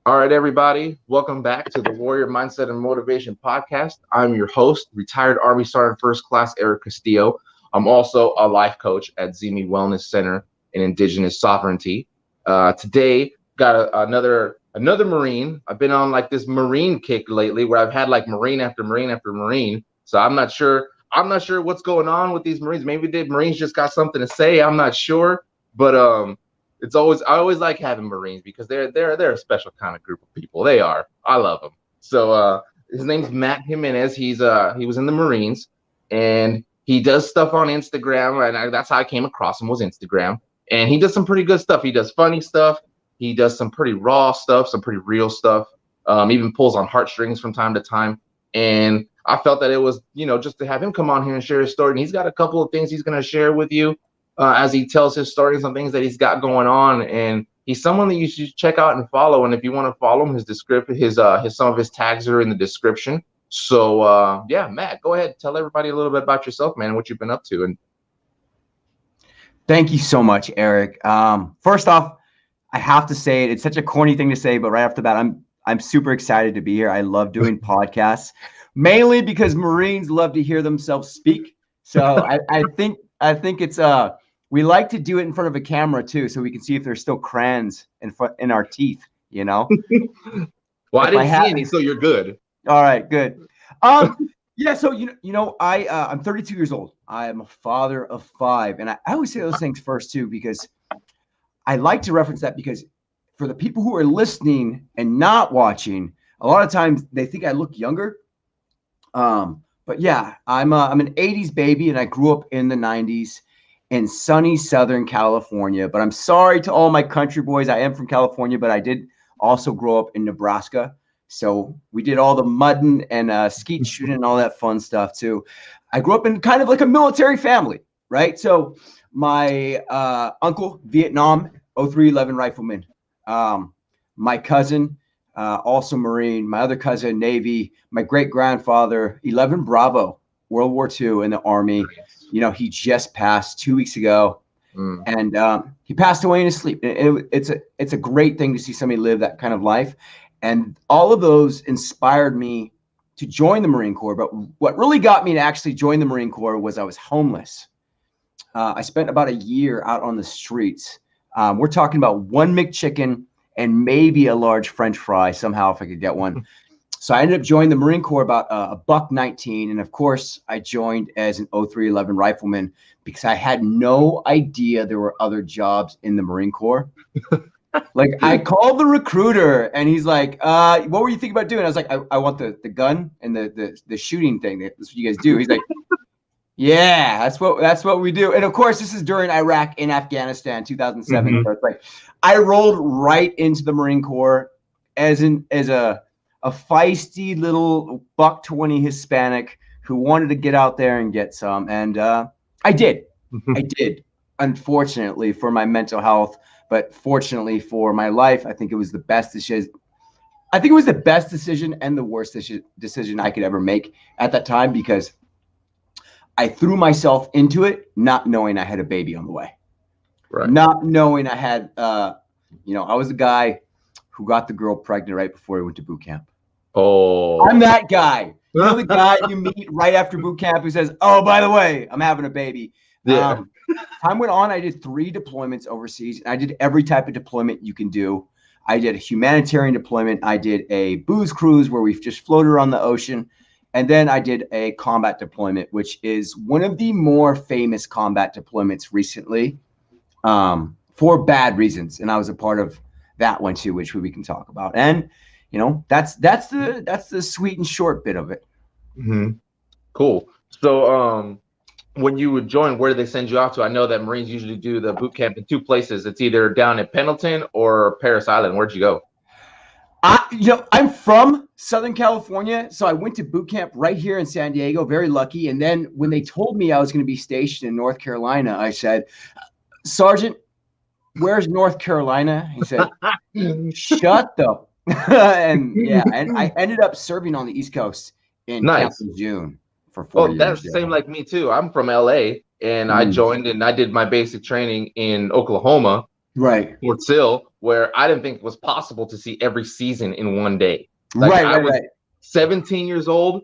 All right, everybody. Welcome back to the Warrior Mindset and Motivation Podcast. I'm your host, retired Army Sergeant First Class Eric Castillo. I'm also a life coach at Zimi Wellness Center in Indigenous Sovereignty. Today, got another Marine. I've been on like this Marine kick lately, where I've had like Marine after Marine after Marine. So I'm not sure. I'm not sure what's going on with these Marines. Maybe the Marines just got something to say. I'm not sure, but I always like having Marines because they're a special kind of group of people. They are. I love them. So his name's Matt Jimenez. He was in the Marines, and he does stuff on Instagram, and that's how I came across him, was Instagram. And he does some pretty good stuff. He does funny stuff. He does some pretty raw stuff, some pretty real stuff. Even pulls on heartstrings from time to time. And I felt that it was, just to have him come on here and share his story. And he's got a couple of things he's going to share with you as he tells his stories and things that he's got going on. And he's someone that you should check out and follow. And if you want to follow him, his some of his tags are in the description. So yeah, Matt, go ahead, tell everybody a little bit about yourself, man, and what you've been up to. And thank you so much, Eric. First off, I have to say it's such a corny thing to say, but right off the bat, I'm super excited to be here. I love doing podcasts, mainly because Marines love to hear themselves speak. So I think it's we like to do it in front of a camera too, so we can see if there's still crayons in our teeth. Well, I didn't see any, so you're good. All right, good. Yeah, so I'm 32 years old. I am a father of 5, and I always say those things first too, because I like to reference that, because for the people who are listening and not watching, a lot of times they think I look younger. But yeah, I'm an 80s baby, and I grew up in the 90s in sunny Southern California. But I'm sorry to all my country boys. I am from California, but I did also grow up in Nebraska. So we did all the mudding and skeet shooting and all that fun stuff too. I grew up in kind of like a military family, right? So my uncle, Vietnam, 0311 rifleman. My cousin, also Marine. My other cousin, Navy. My great-grandfather, 11 Bravo, World War II in the Army. He just passed 2 weeks ago. And he passed away in his sleep. It's a great thing to see somebody live that kind of life. And all of those inspired me to join the Marine Corps. But what really got me to actually join the Marine Corps was I was homeless. I spent about a year out on the streets. We're talking about one McChicken and maybe a large French fry somehow if I could get one. So I ended up joining the Marine Corps about $1.19. And of course, I joined as an 0311 rifleman because I had no idea there were other jobs in the Marine Corps. Like, I called the recruiter and he's like, what were you thinking about doing? I was like, I want the gun and the shooting thing. That's what you guys do. He's like, yeah, that's what we do. And of course, this is during Iraq and Afghanistan, 2007. Mm-hmm. So it's like I rolled right into the Marine Corps as a feisty little $1.20 Hispanic who wanted to get out there and get some. And I did. I did. Unfortunately for my mental health, but fortunately for my life, I think it was the best decision. I think it was the best decision and the worst decision I could ever make at that time, because I threw myself into it not knowing I had a baby on the way. Right. Not knowing I had, I was the guy who got the girl pregnant right before he went to boot camp. Oh, I'm that guy. You're the guy you meet right after boot camp who says, oh, by the way, I'm having a baby. Yeah. Time went on. I did 3 deployments overseas, and I did every type of deployment you can do. I did a humanitarian deployment. I did a booze cruise where we just floated around the ocean. And then I did a combat deployment, which is one of the more famous combat deployments recently, for bad reasons. And I was a part of that one too, which we can talk about. And that's the sweet and short bit of it. Mm-hmm. Cool. So when you would join, where did they send you off to? I know that Marines usually do the boot camp in 2 places. It's either down at Pendleton or Paris Island. Where'd you go? I'm from Southern California, so I went to boot camp right here in San Diego, very lucky. And then when they told me I was going to be stationed in North Carolina, I said, Sergeant, where's North Carolina? He said, shut the and yeah, and I ended up serving on the East Coast in Camp June for 4 years. That's the same like me too. I'm from LA, and I joined and I did my basic training in Oklahoma, right, Fort Sill. where I didn't think it was possible to see every season in one day. Like I was 17 years old,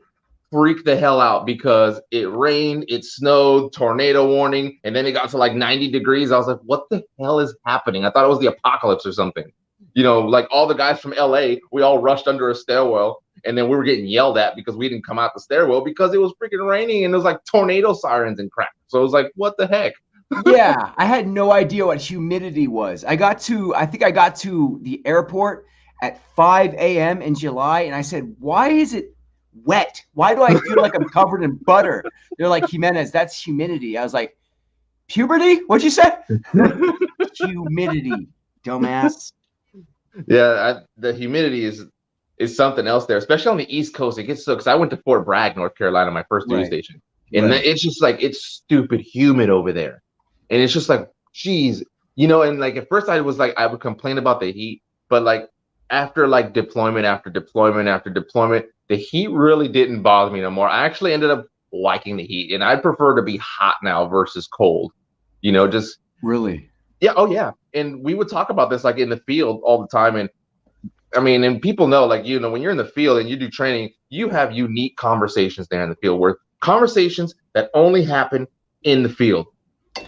freaked the hell out because it rained, it snowed, tornado warning, and then it got to like 90 degrees. I was like, what the hell is happening? I thought it was the apocalypse or something. You know, like all the guys from LA, we all rushed under a stairwell, and then we were getting yelled at because we didn't come out the stairwell because it was freaking raining and it was like tornado sirens and crap. So it was like, what the heck? Yeah, I had no idea what humidity was. I think I got to the airport at 5 a.m. in July, and I said, why is it wet? Why do I feel like I'm covered in butter? They're like, Jimenez, that's humidity. I was like, puberty? What'd you say? Humidity, dumbass. Yeah, the humidity is something else there, especially on the East Coast. It gets so, because I went to Fort Bragg, North Carolina, my first duty station, and it's just like, it's stupid humid over there. And it's just like, geez, you know, and like at first I was like, I would complain about the heat, but like after like deployment after deployment after deployment, the heat really didn't bother me no more. I actually ended up liking the heat, and I prefer to be hot now versus cold, you know, just really. Yeah. Oh yeah. And we would talk about this like in the field all the time. And I mean, and people know, like, you know, when you're in the field and you do training, you have unique conversations there in the field, where conversations that only happen in the field.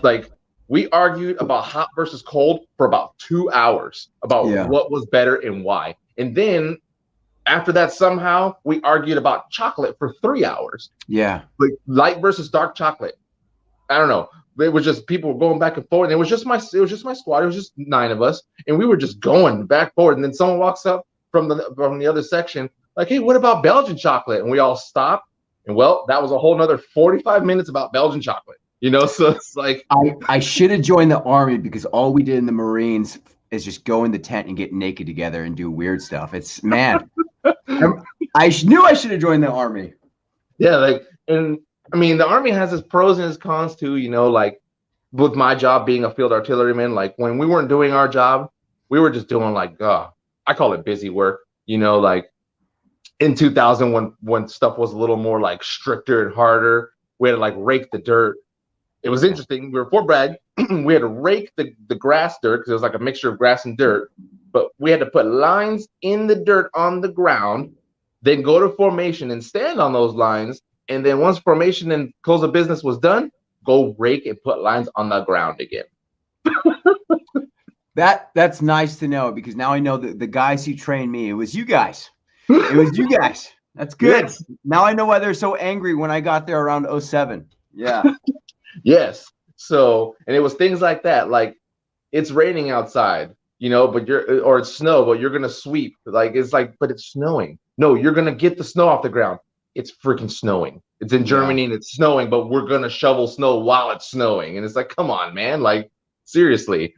Like, we argued about hot versus cold for about 2 hours about what was better and why. And then after that, somehow we argued about chocolate for 3 hours. Yeah. Like light versus dark chocolate. I don't know. It was just people were going back and forth. And it was just my squad. It was just 9 of us, and we were just going back forward. And then someone walks up from the other section, like, "Hey, what about Belgian chocolate?" And we all stop. And well, that was a whole nother 45 minutes about Belgian chocolate. You know, so it's like I should have joined the Army, because all we did in the Marines is just go in the tent and get naked together and do weird stuff. It's man, I knew I should have joined the Army. Yeah, like, and I mean, the Army has its pros and its cons too. You know, like with my job being a field artilleryman, like when we weren't doing our job, we were just doing like, I call it busy work. You know, like in 2000 when stuff was a little more like stricter and harder, we had to like rake the dirt. It was interesting. We were Fort Bragg. We had to rake the grass dirt, because it was like a mixture of grass and dirt. But we had to put lines in the dirt on the ground, then go to formation and stand on those lines. And then once formation and close of business was done, go rake and put lines on the ground again. That's nice to know, because now I know that the guys who trained me, it was you guys. It was you guys. That's good. Yes. Now I know why they're so angry when I got there around 07. Yeah. Yes. So, and it was things like that. Like, it's raining outside, you know, or it's snow, but you're going to sweep. Like, it's like, but it's snowing. No, you're going to get the snow off the ground. It's freaking snowing. It's in Germany and it's snowing, but we're going to shovel snow while it's snowing. And it's like, come on, man. Like, seriously.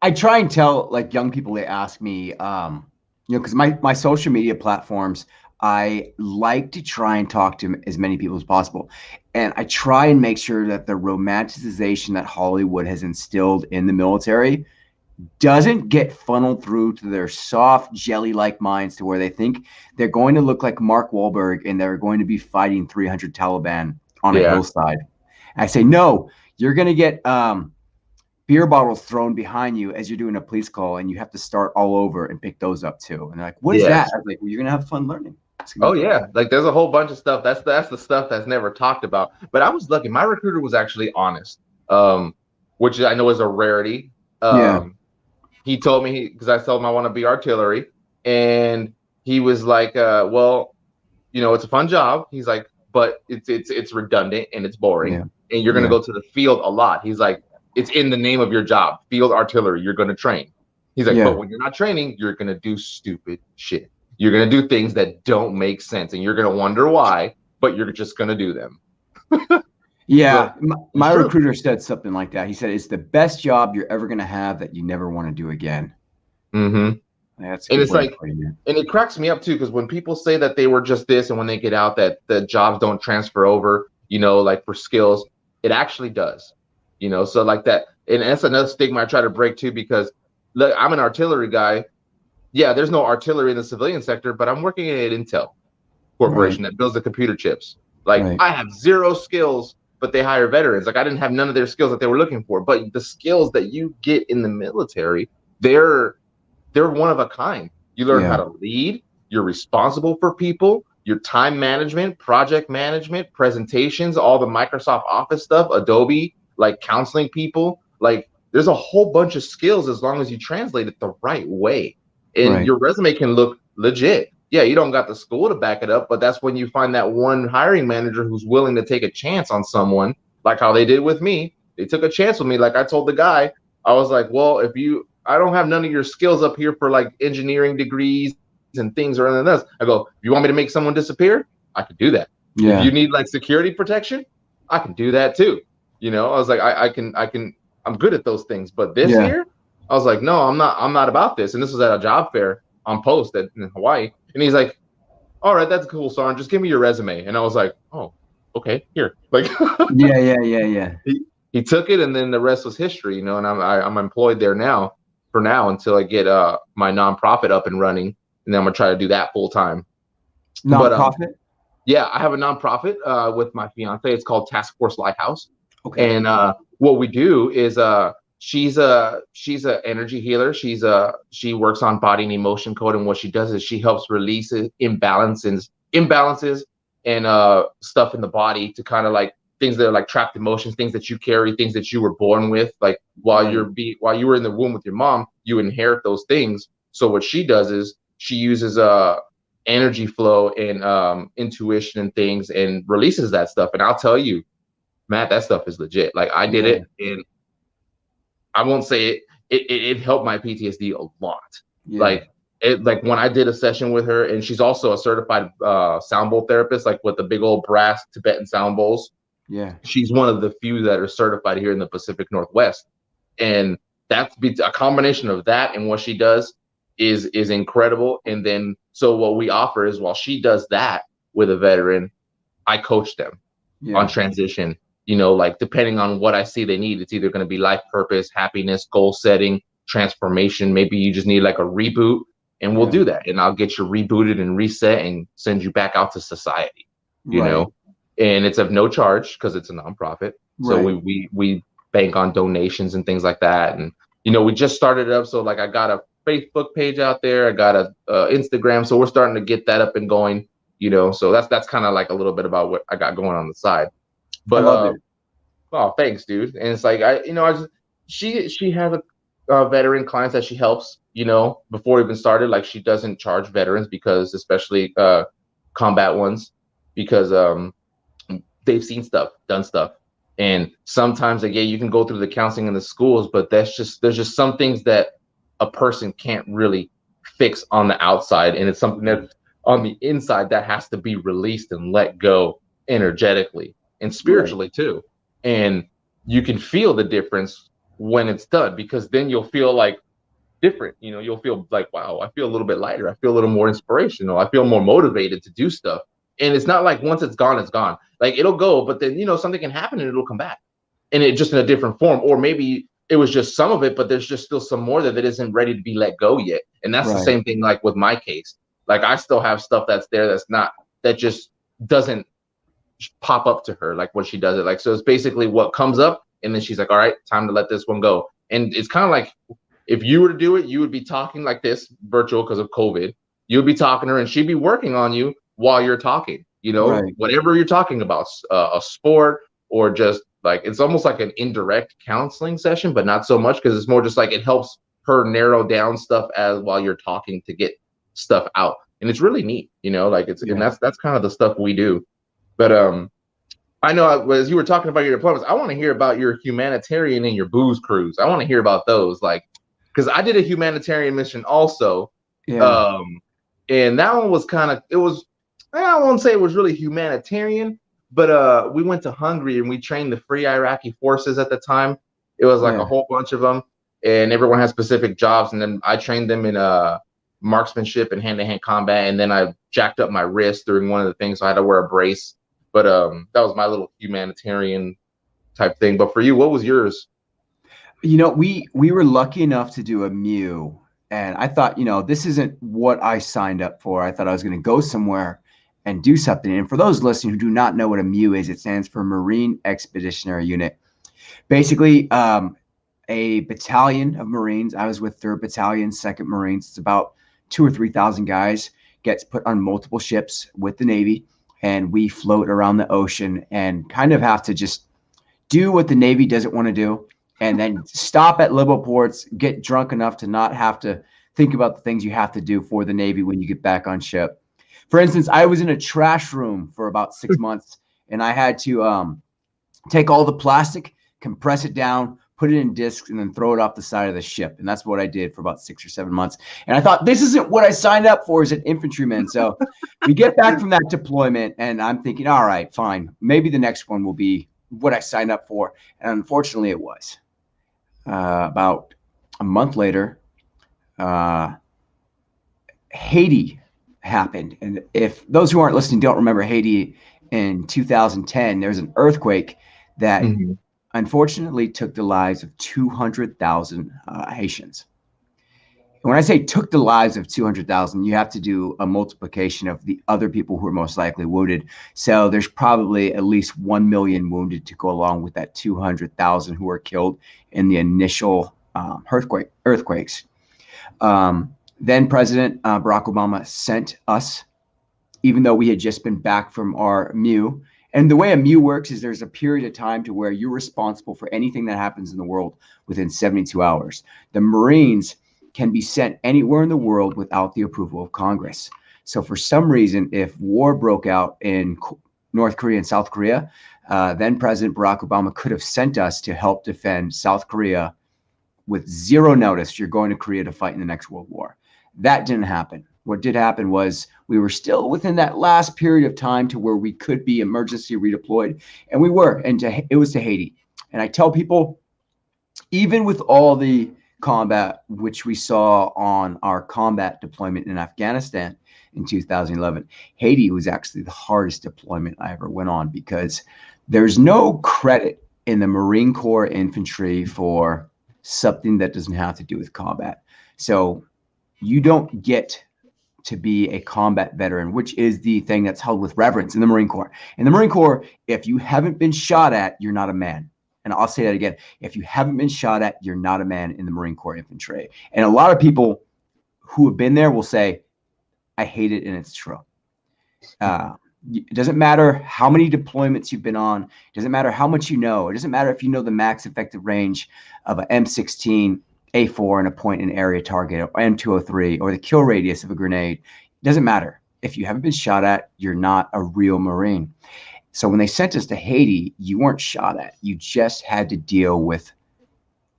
I try and tell like young people, they ask me, you know, because my social media platforms, I like to try and talk to as many people as possible. And I try and make sure that the romanticization that Hollywood has instilled in the military doesn't get funneled through to their soft jelly-like minds, to where they think they're going to look like Mark Wahlberg and they're going to be fighting 300 Taliban on a hillside. And I say, no, you're going to get beer bottles thrown behind you as you're doing a police call, and you have to start all over and pick those up too. And they're like, what is that? I was like, well, you're going to have fun learning. Oh yeah, like there's a whole bunch of stuff. That's the stuff that's never talked about. But I was lucky. My recruiter was actually honest, which I know is a rarity. He told me, because I told him I want to be artillery, and he was like, well, you know, it's a fun job. He's like, but it's redundant and it's boring, and you're gonna go to the field a lot. He's like, it's in the name of your job, field artillery. You're gonna train. He's like, but when you're not training, you're gonna do stupid shit. You're going to do things that don't make sense, and you're going to wonder why, but you're just going to do them. Yeah. My recruiter said something like that. He said, it's the best job you're ever going to have that you never want to do again. Mm-hmm. That's and it's like, and it cracks me up too, because when people say that they were just this, and when they get out that the jobs don't transfer over, you know, like for skills, it actually does, you know, so like that. And that's another stigma I try to break too, because look, I'm an artillery guy. Yeah, there's no artillery in the civilian sector, but I'm working at Intel Corporation that builds the computer chips. Like, I have zero skills, but they hire veterans. Like, I didn't have none of their skills that they were looking for. But the skills that you get in the military they're one of a kind. You learn how Yeah. to lead. You're responsible for people. Your time management, project management, presentations, all the Microsoft Office stuff, Adobe, like counseling people. Like there's a whole bunch of skills as long as you translate it the right way. And Right. your resume can look legit. Yeah, you don't got the school to back it up, but that's when you find that one hiring manager who's willing to take a chance on someone, like how they did with me. They took a chance with me. Like I told the guy, I was like, well, I don't have none of your skills up here for like engineering degrees and things or anything else. I go, if you want me to make someone disappear, I can do that. If Yeah. you need like security protection, I can do that too. I was like, I'm good at those things. But this Yeah. here, I was like, no, I'm not about this. And this was at a job fair on post in Hawaii. And he's like, all right, that's cool, Sarn. Just give me your resume. And I was like, oh, okay, here. Like, Yeah. Yeah. Yeah. Yeah. he took it, and then the rest was history. And I'm employed there now for now until I get my nonprofit up and running, and then I'm gonna try to do that full time. But Nonprofit. yeah, I have a nonprofit with my fiance. It's called Task Force Lighthouse, Okay. and what we do is she's a energy healer. She works on body and emotion code, and what she does is she helps release imbalances and stuff in the body to kind of like things that are like trapped emotions, things that you carry, things that you were born with. Like while you were in the womb with your mom, you inherit those things. So what she does is she uses energy flow and intuition and things and releases that stuff. And I'll tell you, Matt, that stuff is legit. Like I did it, and I won't say it helped my PTSD a lot. Yeah. Like when I did a session with her, and she's also a certified sound bowl therapist, like with the big old brass Tibetan sound bowls. Yeah. She's one of the few that are certified here in the Pacific Northwest, and that's a combination of that and what she does is incredible. And then so what we offer is while she does that with a veteran, I coach them on transition. Like depending on what I see they need, it's either going to be life purpose, happiness, goal setting, transformation. Maybe you just need like a reboot, and we'll do that. And I'll get you rebooted and reset and send you back out to society, and it's of no charge because it's a nonprofit. So we bank on donations and things like that. And, we just started it up. So like I got a Facebook page out there. I got a Instagram. So we're starting to get that up and going, so that's kind of like a little bit about what I got going on the side. But I love it. Oh, thanks, dude. And it's like she has a veteran clients that she helps, before even started. Like she doesn't charge veterans because especially combat ones, because they've seen stuff, done stuff. And sometimes again, you can go through the counseling in the schools, but there's just some things that a person can't really fix on the outside. And it's something that on the inside that has to be released and let go energetically and spiritually too. And you can feel the difference when it's done, because then you'll feel like different. You'll feel like, wow, I feel a little bit lighter. I feel a little more inspirational. I feel more motivated to do stuff. And it's not like once it's gone, it's gone. Like it'll go, but then, something can happen and it'll come back, and it just in a different form. Or maybe it was just some of it, but there's just still some more that isn't ready to be let go yet. And that's the same thing like with my case. Like I still have stuff that's there that just doesn't pop up to her like when she does it. Like, so it's basically what comes up, and then she's like, all right, time to let this one go. And it's kind of like if you were to do it, you would be talking like this virtual because of COVID. You would be talking to her and she'd be working on you while you're talking, whatever you're talking about, a sport, or just like, it's almost like an indirect counseling session, but not so much, because it's more just like it helps her narrow down stuff as while you're talking to get stuff out. And it's really neat, like and that's kind of the stuff we do. But I know as you were talking about your deployments, I want to hear about your humanitarian and your booze cruise. I want to hear about those, like, because I did a humanitarian mission also. And that one was kind of, I won't say it was really humanitarian, but we went to Hungary and we trained the Free Iraqi Forces at the time. It was like a whole bunch of them, and everyone has specific jobs. And then I trained them in marksmanship and hand-to-hand combat. And then I jacked up my wrist during one of the things, so I had to wear a brace. But that was my little humanitarian type thing. But for you, what was yours? We were lucky enough to do a MEU, and I thought, this isn't what I signed up for. I thought I was going to go somewhere and do something. And for those listening who do not know what a MEU is, it stands for Marine Expeditionary Unit. Basically, a battalion of Marines. I was with 3rd Battalion, 2nd Marines. It's about 2,000 or 3,000 guys, gets put on multiple ships with the Navy, and we float around the ocean and kind of have to just do what the Navy doesn't want to do, and then stop at liberal ports, get drunk enough to not have to think about the things you have to do for the Navy when you get back on ship. For instance, I was in a trash room for about 6 months, and I had to take all the plastic, compress it down, put it in discs, and then throw it off the side of the ship. And that's what I did for about 6 or 7 months. And I thought, this isn't what I signed up for as an infantryman. So we get back from that deployment, and I'm thinking, all right, fine. Maybe the next one will be what I signed up for. And unfortunately, it was. About a month later, Haiti happened. And if those who aren't listening don't remember Haiti in 2010, there was an earthquake that unfortunately took the lives of 200,000 Haitians. And when I say took the lives of 200,000, you have to do a multiplication of the other people who are most likely wounded. So there's probably at least 1 million wounded to go along with that 200,000 who were killed in the initial earthquakes. Then President Barack Obama sent us, even though we had just been back from our MU. And the way a MU works is there's a period of time to where you're responsible for anything that happens in the world within 72 hours. The Marines can be sent anywhere in the world without the approval of Congress. So for some reason, if war broke out in North Korea and South Korea, then President Barack Obama could have sent us to help defend South Korea with zero notice. You're going to Korea to fight in the next World War. That didn't happen. What did happen was we were still within that last period of time to where we could be emergency redeployed, and we were, and it was to Haiti. And I tell people, even with all the combat which we saw on our combat deployment in Afghanistan in 2011, Haiti was actually the hardest deployment I ever went on, because there's no credit in the Marine Corps infantry for something that doesn't have to do with combat. So you don't get to be a combat veteran, which is the thing that's held with reverence in the Marine Corps. In the Marine Corps, if you haven't been shot at, you're not a man. And I'll say that again. If you haven't been shot at, you're not a man in the Marine Corps infantry. And a lot of people who have been there will say, I hate it, and it's true. It doesn't matter how many deployments you've been on. It doesn't matter how much you know. It doesn't matter if you know the max effective range of an M16 A4 and a point in area target, or M203, or the kill radius of a grenade. It doesn't matter. If you haven't been shot at, you're not a real Marine. So when they sent us to Haiti, you weren't shot at. You just had to deal with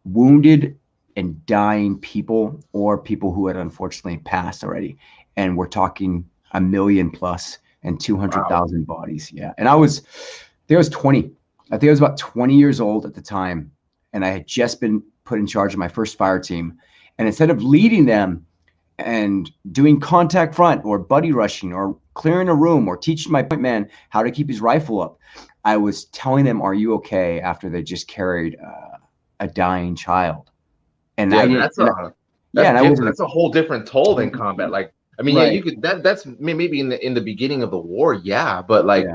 wounded and dying people, or people who had unfortunately passed already. And we're talking 1 million plus and 200,000 bodies. Yeah. And I was 20. I think I was about 20 years old at the time. And I had just been put in charge of my first fire team. And instead of leading them and doing contact front or buddy rushing or clearing a room or teaching my point man how to keep his rifle up, I was telling them, are you okay? After they just carried a dying child. And yeah, that's a whole different toll than combat. Like, I mean, right. Yeah, you could, that's maybe in the beginning of the war. Yeah. But like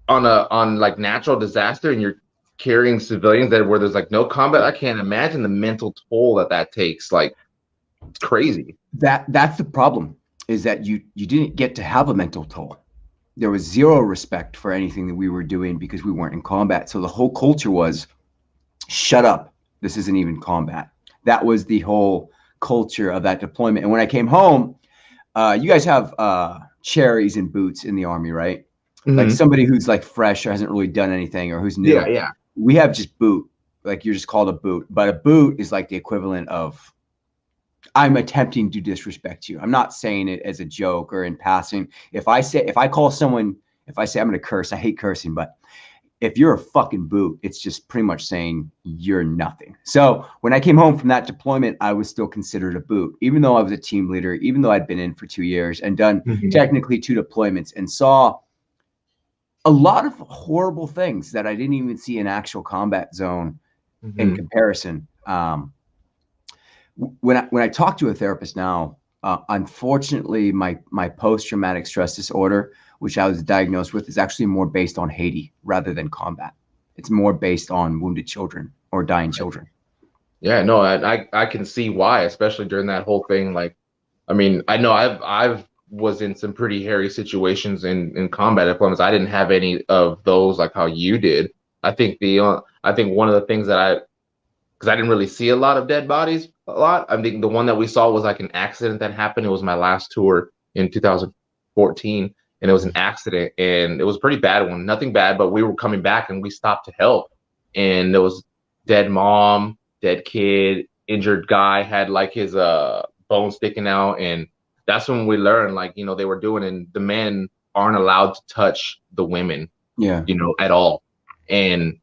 on like natural disaster, and you're carrying civilians where there's like no combat, I can't imagine the mental toll that takes. Like, it's crazy. That's the problem, is that you didn't get to have a mental toll. There was zero respect for anything that we were doing because we weren't in combat. So the whole culture was, shut up, this isn't even combat. That was the whole culture of that deployment. And when I came home, you guys have cherries and boots in the Army, right? Mm-hmm. Like somebody who's like fresh or hasn't really done anything or who's new. Yeah. We have just boot. Like, you're just called a boot. But a boot is like the equivalent of, I'm attempting to disrespect you. I'm not saying it as a joke or in passing. If I say I'm going to curse, I hate cursing, but if you're a fucking boot, it's just pretty much saying you're nothing. So when I came home from that deployment, I was still considered a boot, even though I was a team leader, even though I'd been in for 2 years and done technically 2 deployments and saw a lot of horrible things that I didn't even see in actual combat zone in comparison. When I talk to a therapist now, unfortunately, my post-traumatic stress disorder, which I was diagnosed with, is actually more based on Haiti rather than combat. It's more based on wounded children or dying children. Yeah, no, I can see why, especially during that whole thing. Like, I mean, I know I've was in some pretty hairy situations in combat deployments. I didn't have any of those like how you did. I think one of the things that because I didn't really see a lot of dead bodies a lot. I think the one that we saw was like an accident that happened. It was my last tour in 2014, and it was an accident, and it was a pretty bad one. Nothing bad, but we were coming back and we stopped to help, and there was dead mom, dead kid, injured guy had like his bone sticking out, and that's when we learned like they were doing, and the men aren't allowed to touch the women, Yeah. at all, and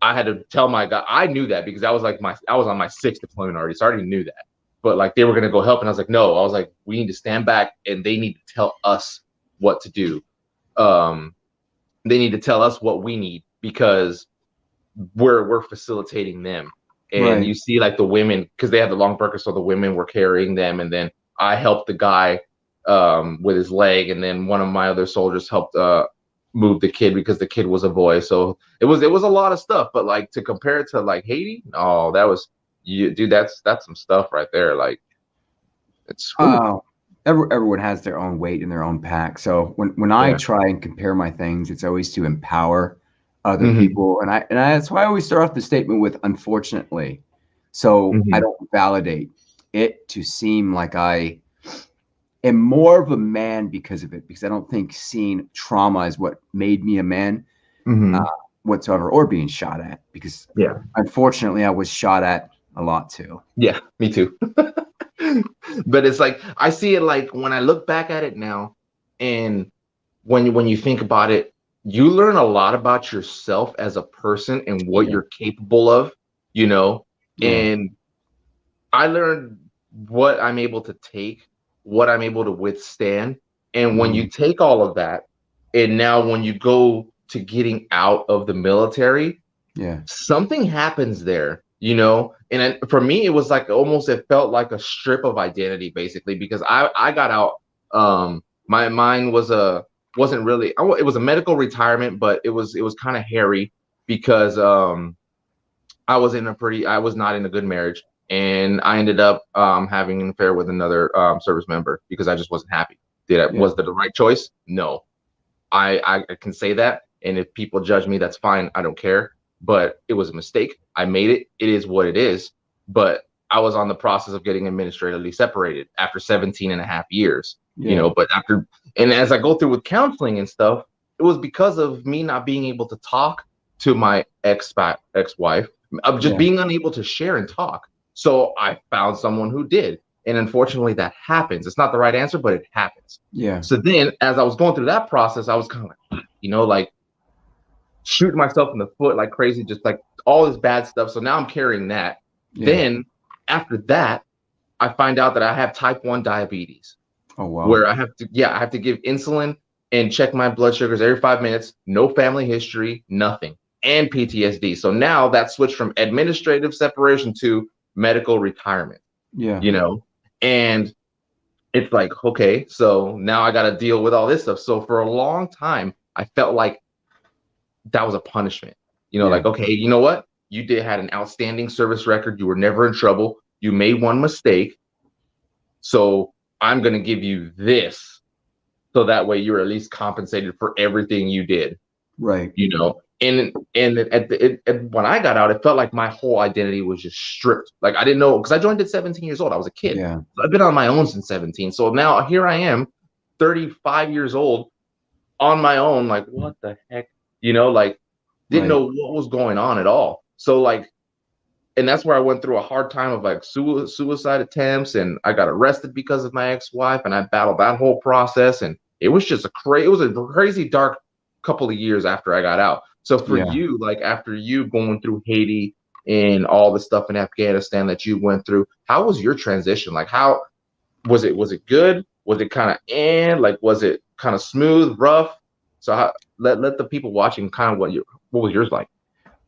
I had to tell my guy. I knew that because I was on my sixth deployment already, so I already knew that. But like they were gonna go help, and I was like, no. I was like, we need to stand back, and they need to tell us what to do. Um, they need to tell us what we need because we're facilitating them. And Right. you see like the women because they had the long burkas, so the women were carrying them, and then I helped the guy with his leg, and then one of my other soldiers helped move the kid because the kid was a boy. So it was a lot of stuff, but like to compare it to like Haiti, oh, that was you, dude. That's some stuff right there. Like it's whew, Uh, everyone has their own weight in their own pack. So when I yeah. try and compare my things, it's always to empower other Hmm. people, and that's why I always start off the statement with "unfortunately," so I Hmm. don't validate it to seem like I am more of a man because of it. Because I don't think seeing trauma is what made me a man uh, Hmm. whatsoever, or being shot at. Because Yeah. unfortunately, I was shot at a lot too. Yeah. Me too. But it's like I see it like when I look back at it now, and when you think about it, you learn a lot about yourself as a person and what Yeah, you're capable of, you know. yeah, And I learned what I'm able to take, what I'm able to withstand. And when you mhm, take all of that, and now when you go to getting out of the military, yeah, something happens there, and for me it was like almost it felt like a strip of identity basically because I got out. My mind wasn't really it was a medical retirement, but it was kind of hairy because I was not in a good marriage, and I ended up having an affair with another service member because I just wasn't happy. yeah, Was that the right choice? No. I can say that, and if people judge me, that's fine. I don't care. But it was a mistake. I made it. It is what it is. But I was on the process of getting administratively separated after 17 and a half years. yeah, But and as I go through with counseling and stuff, it was because of me not being able to talk to my ex-wife, of just yeah, being unable to share and talk. So I found someone who did. And unfortunately, that happens. It's not the right answer, but it happens. yeah, So then, as I was going through that process, I was kind of like, like shooting myself in the foot like crazy, just like all this bad stuff. So now I'm carrying that. yeah. Then after that, I find out that I have type 1 diabetes, Oh wow. where I have to give insulin and check my blood sugars every 5 minutes, no family history, nothing, and PTSD. So now that switched from administrative separation to medical retirement, Yeah, and it's like, okay, so now I got to deal with all this stuff. So for a long time, I felt like that was a punishment. yeah, Like, okay, you know what? You did had an outstanding service record. You were never in trouble. You made one mistake. So I'm going to give you this. So that way you're at least compensated for everything you did, right. And when I got out, it felt like my whole identity was just stripped. Like I didn't know because I joined at 17 years old. I was a kid. Yeah, So I've been on my own since 17. So now here I am, 35 years old, on my own. Like what the heck, like didn't right. know what was going on at all. So like, and that's where I went through a hard time of like suicide attempts, and I got arrested because of my ex-wife, and I battled that whole process, and it was just it was a crazy dark couple of years after I got out. So for Yeah. you, like after you going through Haiti and all the stuff in Afghanistan that you went through, how was your transition? Like how was it good? Was it kind of like was it kind of smooth, rough? So let the people watching kind of what was yours like?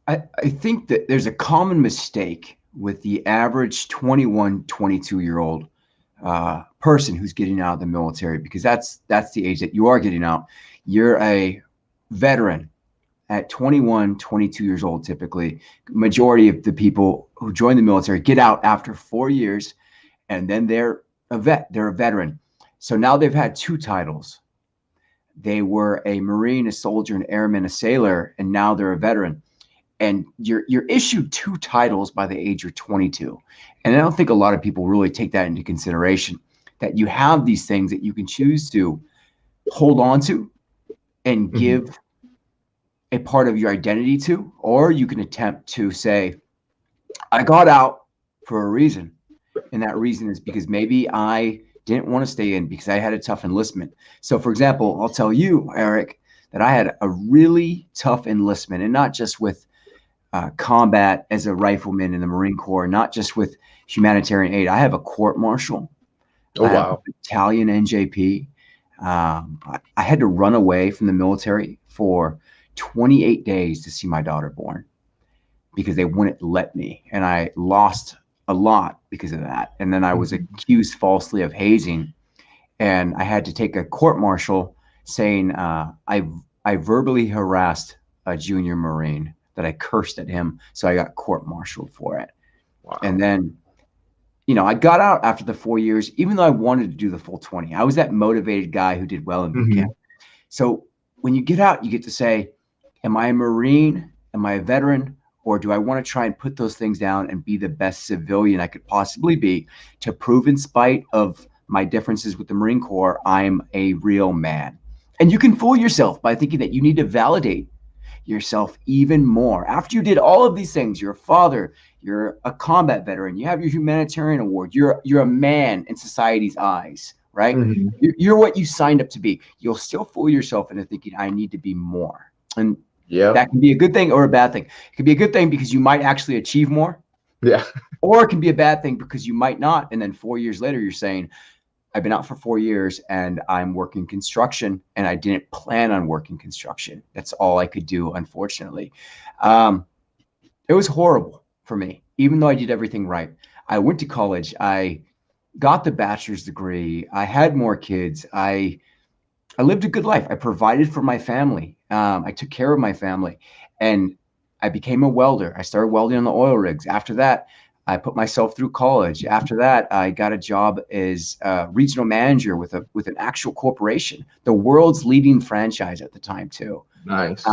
I think that there's a common mistake with the average 21, 22-year-old person who's getting out of the military, because that's the age that you are getting out. You're a veteran, at 21, 22 years old, typically, majority of the people who join the military get out after 4 years, and then they're a veteran. So now they've had two titles. They were a Marine, a soldier, an airman, a sailor, and now they're a veteran. And you're issued two titles by the age of 22. And I don't think a lot of people really take that into consideration, that you have these things that you can choose to hold on to and give a part of your identity to, or you can attempt to say, I got out for a reason. And that reason is because maybe I didn't want to stay in because I had a tough enlistment. So for example, I'll tell you, Eric, that I had a really tough enlistment, and not just with combat as a rifleman in the Marine Corps, not just with humanitarian aid. I have a court-martial. Oh, wow. Battalion NJP. I had to run away from the military for 28 days to see my daughter born because they wouldn't let me. And I lost a lot because of that. And then I was accused falsely of hazing. And I had to take a court-martial saying I verbally harassed a junior Marine, that I cursed at him. So I got court-martialed for it. Wow. And then, you know, I got out after the 4 years, even though I wanted to do the full 20. I was that motivated guy who did well in boot camp. So when you get out, you get to say, am I a Marine? Am I a veteran? Or do I want to try and put those things down and be the best civilian I could possibly be to prove, in spite of my differences with the Marine Corps, I'm a real man? And you can fool yourself by thinking that you need to validate yourself even more. After you did all of these things, you're a father, you're a combat veteran, you have your humanitarian award, you're a man in society's eyes, right? You're what you signed up to be. You'll still fool yourself into thinking, I need to be more. And that can be a good thing or a bad thing. It can be a good thing because you might actually achieve more. Yeah. Or it can be a bad thing because you might not. And then 4 years later, you're saying, I've been out for 4 years and I'm working construction, and I didn't plan on working construction. That's all I could do, unfortunately. It was horrible for me, even though I did everything right. I went to college. I got the bachelor's degree. I had more kids. I lived a good life. I provided for my family. I took care of my family, and I became a welder. I started welding on the oil rigs. After that, I put myself through college. After that, I got a job as a regional manager with an actual corporation, the world's leading franchise at the time too. Nice.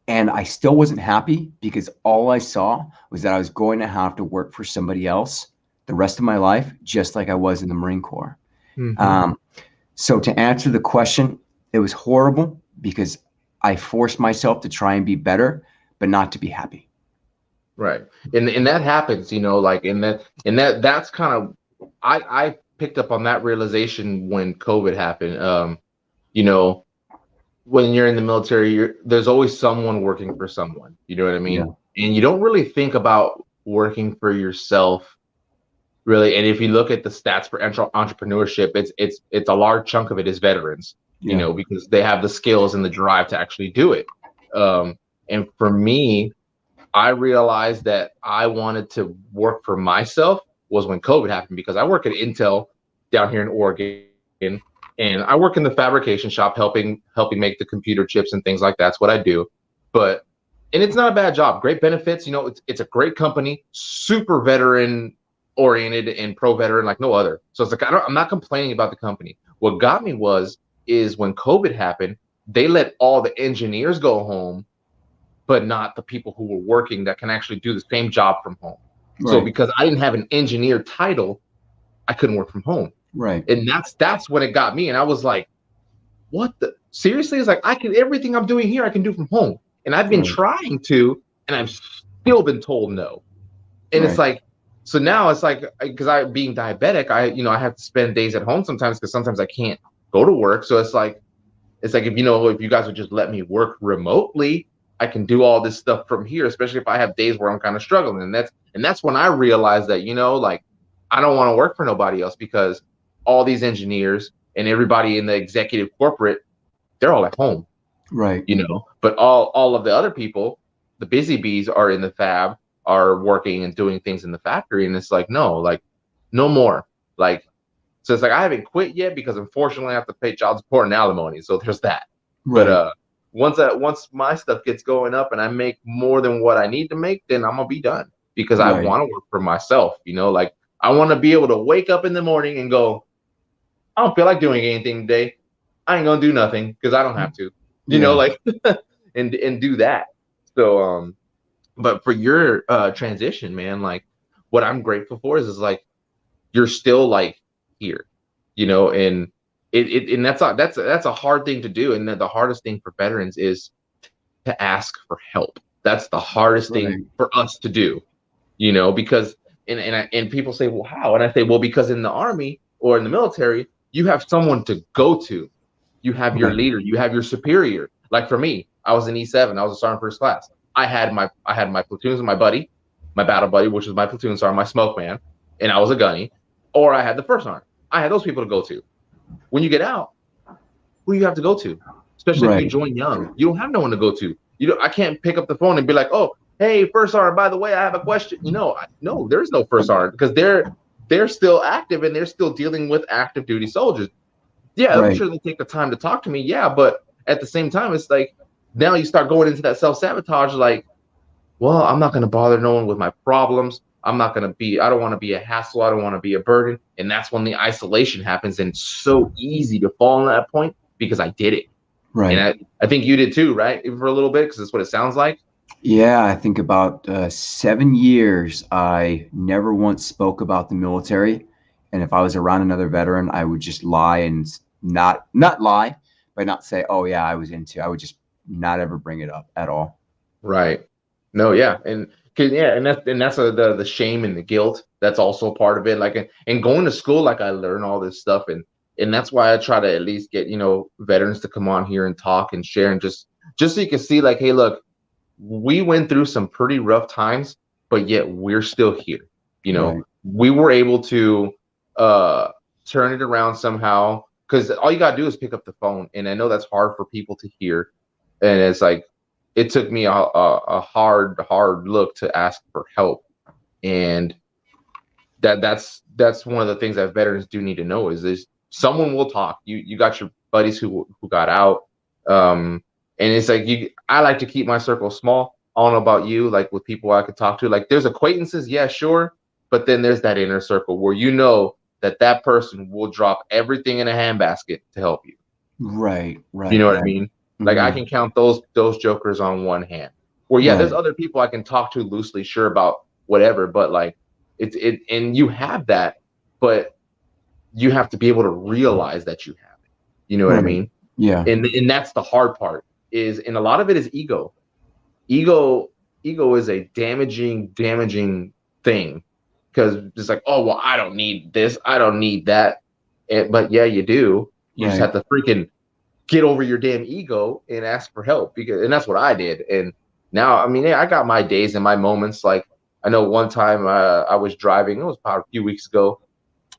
And I still wasn't happy because all I saw was that I was going to have to work for somebody else the rest of my life, just like I was in the Marine Corps. So to answer the question, it was horrible because I forced myself to try and be better, but not to be happy. Right. And that happens, you know, like that's kind of, I picked up on that realization when COVID happened. You know, when you're in the military, there's always someone working for someone, you know what I mean? Yeah. And you don't really think about working for yourself, really. And if you look at the stats for entrepreneurship, it's a large chunk of it is veterans, you know, because they have the skills and the drive to actually do it. And for me, I realized that I wanted to work for myself was when COVID happened, because I work at Intel down here in Oregon, and I work in the fabrication shop, helping make the computer chips and things like that. That's what I do. And it's not a bad job, great benefits. You know, it's a great company, super veteran oriented and pro veteran like no other. So it's like, I'm not complaining about the company. What got me is when COVID happened, they let all the engineers go home, but not the people who were working that can actually do the same job from home. Right. So because I didn't have an engineer title, I couldn't work from home. Right. And that's when it got me. And I was like, what the? Seriously? It's like, everything I'm doing here, I can do from home. And I've been trying to, and I've still been told no. And it's like, so now it's like, because being diabetic, I have to spend days at home sometimes, because sometimes I can't go to work. So it's like, if you guys would just let me work remotely, I can do all this stuff from here, especially if I have days where I'm kind of struggling. And that's when I realized that, you know, like, I don't want to work for nobody else, because all these engineers and everybody in the executive corporate, they're all at home. Right. You know, but all of the other people, the busy bees, are in the fab, are working and doing things in the factory. And it's like, no more. Like, so it's like, I haven't quit yet, because unfortunately I have to pay child support and alimony. So there's that. Right. But once my stuff gets going up and I make more than what I need to make, then I'm gonna be done because I Right. want to work for myself. Like I want to be able to wake up in the morning and go, I don't feel like doing anything today. I ain't gonna do nothing because I don't have to. Yeah. Like and do that. So but for your transition, man, like what I'm grateful for is like you're still like here, and and that's a hard thing to do. And the hardest thing for veterans is to ask for help. That's the hardest thing Right. for us to do, because and people say, well, how? And I say, well, because in the Army or in the military, you have someone to go to. You have your Right. leader, you have your superior. Like for me, I was in E7, I was a sergeant first class. I had my platoons and my buddy, my battle buddy, which was my platoon sergeant, my smoke man, and I was a gunny, or I had the first sergeant. I had those people to go to. When you get out, who do you have to go to? Especially if you Right. join young, you don't have no one to go to. I can't pick up the phone and be like, oh, hey, first sergeant, by the way, I have a question. No, there's no first sergeant because they're still active and they're still dealing with active duty soldiers. Yeah, I'm Right. sure they take the time to talk to me. Yeah, but at the same time, it's like now you start going into that self-sabotage, like, well, I'm not going to bother no one with my problems. I don't want to be a hassle. I don't want to be a burden. And that's when the isolation happens. And it's so easy to fall on that point because I did it. And Right. I think you did too, right? For a little bit, because that's what it sounds like. Yeah, I think about 7 years, I never once spoke about the military. And if I was around another veteran, I would just lie and not lie, but not say, "Oh yeah, I was into." I would just not ever bring it up at all. Right. No, yeah. And that's the shame and the guilt. That's also part of it. Like and going to school, like I learn all this stuff and that's why I try to at least get, veterans to come on here and talk and share and just so you can see like, hey, look, we went through some pretty rough times, but yet we're still here. Right. We were able to uh turn it around somehow because all you gotta do is pick up the phone. And I know that's hard for people to hear. And it's like it took me a hard look to ask for help. And that's one of the things that veterans do need to know is someone will talk. You got your buddies who got out. And it's like I like to keep my circle small. I don't know about you, like with people I could talk to. Like there's acquaintances, yeah, sure, but then there's that inner circle where that person will drop everything in a handbasket to help you. Right. You Right. know what I Right. mean? Like I Hmm. can count those jokers on one hand. Where yeah, there's Right. other people I can talk to loosely, sure, about whatever, but like and you have that, but you have to be able to realize that you have it. You know what I Right. mean? Yeah. And that's the hard part and a lot of it is ego. Ego ego is a damaging thing because it's like, oh well, I don't need this, I don't need that. But yeah, you do. You just Right. have to freaking get over your damn ego and ask for help and that's what I did. And now, I mean, yeah, I got my days and my moments. Like I know one time I was driving. It was about a few weeks ago.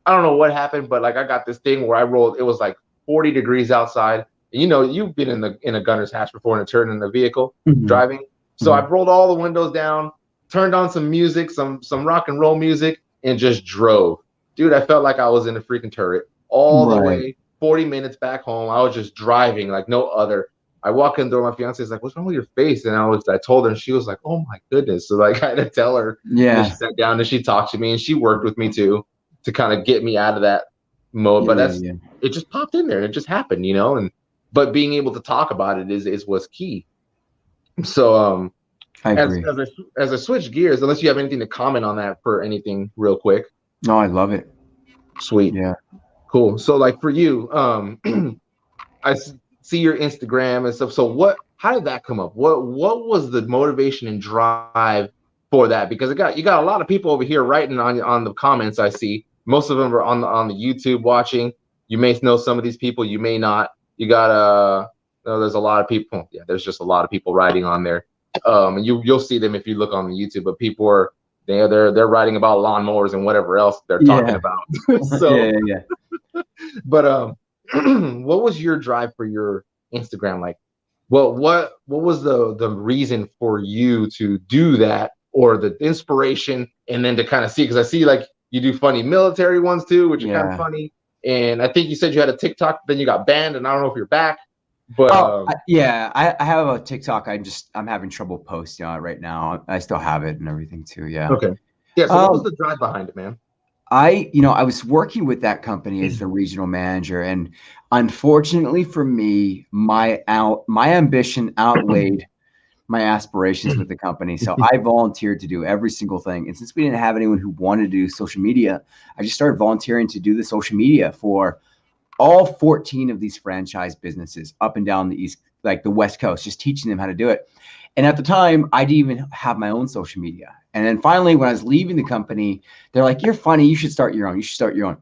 I don't know what happened, but like I got this thing where I rolled. It was like 40 degrees outside. And, you've been in a gunner's hatch before in a turn in the vehicle Hmm. driving. So I Hmm. rolled all the windows down, turned on some music, some rock and roll music, and just drove. Dude, I felt like I was in a freaking turret all the Right. way 40 minutes back home. I was just driving like no other. I walk in the door, my fiance is like, "What's wrong with your face?" And I told her, and she was like, "Oh my goodness!" So like I had to tell her, and then she Yeah. sat down and she talked to me, and she worked with me too to kind of get me out of that mode. Yeah. But Yeah. Yeah. it just popped in there, and it just happened, and but being able to talk about it is what's key. So I as agree. as I switch gears, unless you have anything to comment on that for anything real quick, No, I love it. sweet, Yeah. cool. So like for you, see your Instagram and stuff. So how did that come up? What was the motivation and drive for that? Because you got a lot of people over here writing on the comments. I see most of them are on the YouTube watching. You may know some of these people, you may not. You got there's a lot of people. Yeah, there's just a lot of people writing on there. And you'll see them if you look on the YouTube. But people are they're writing about lawnmowers and whatever else they're talking Yeah. about. Yeah. So, Yeah. but what was your drive for your Instagram like? Well, what was the reason for you to do that, or the inspiration, and then to kind of see, because I see like you do funny military ones too, which are kind of Yeah. funny. And I think you said you had a TikTok, then you got banned, and I don't know if you're back. But Yeah, I have a TikTok. I'm having trouble posting on it right now. I still have it and everything too. Yeah. okay. Yeah, so what was Um, the drive behind it, man? I was working with that company as the regional manager, and unfortunately for me, my ambition outweighed my aspirations with the company. So I volunteered to do every single thing. And since we didn't have anyone who wanted to do social media, I just started volunteering to do the social media for all 14 of these franchise businesses up and down the the West Coast, just teaching them how to do it. And at the time, I didn't even have my own social media. And then finally, when I was leaving the company, they're like, "You're funny. You should start your own. You should start your own."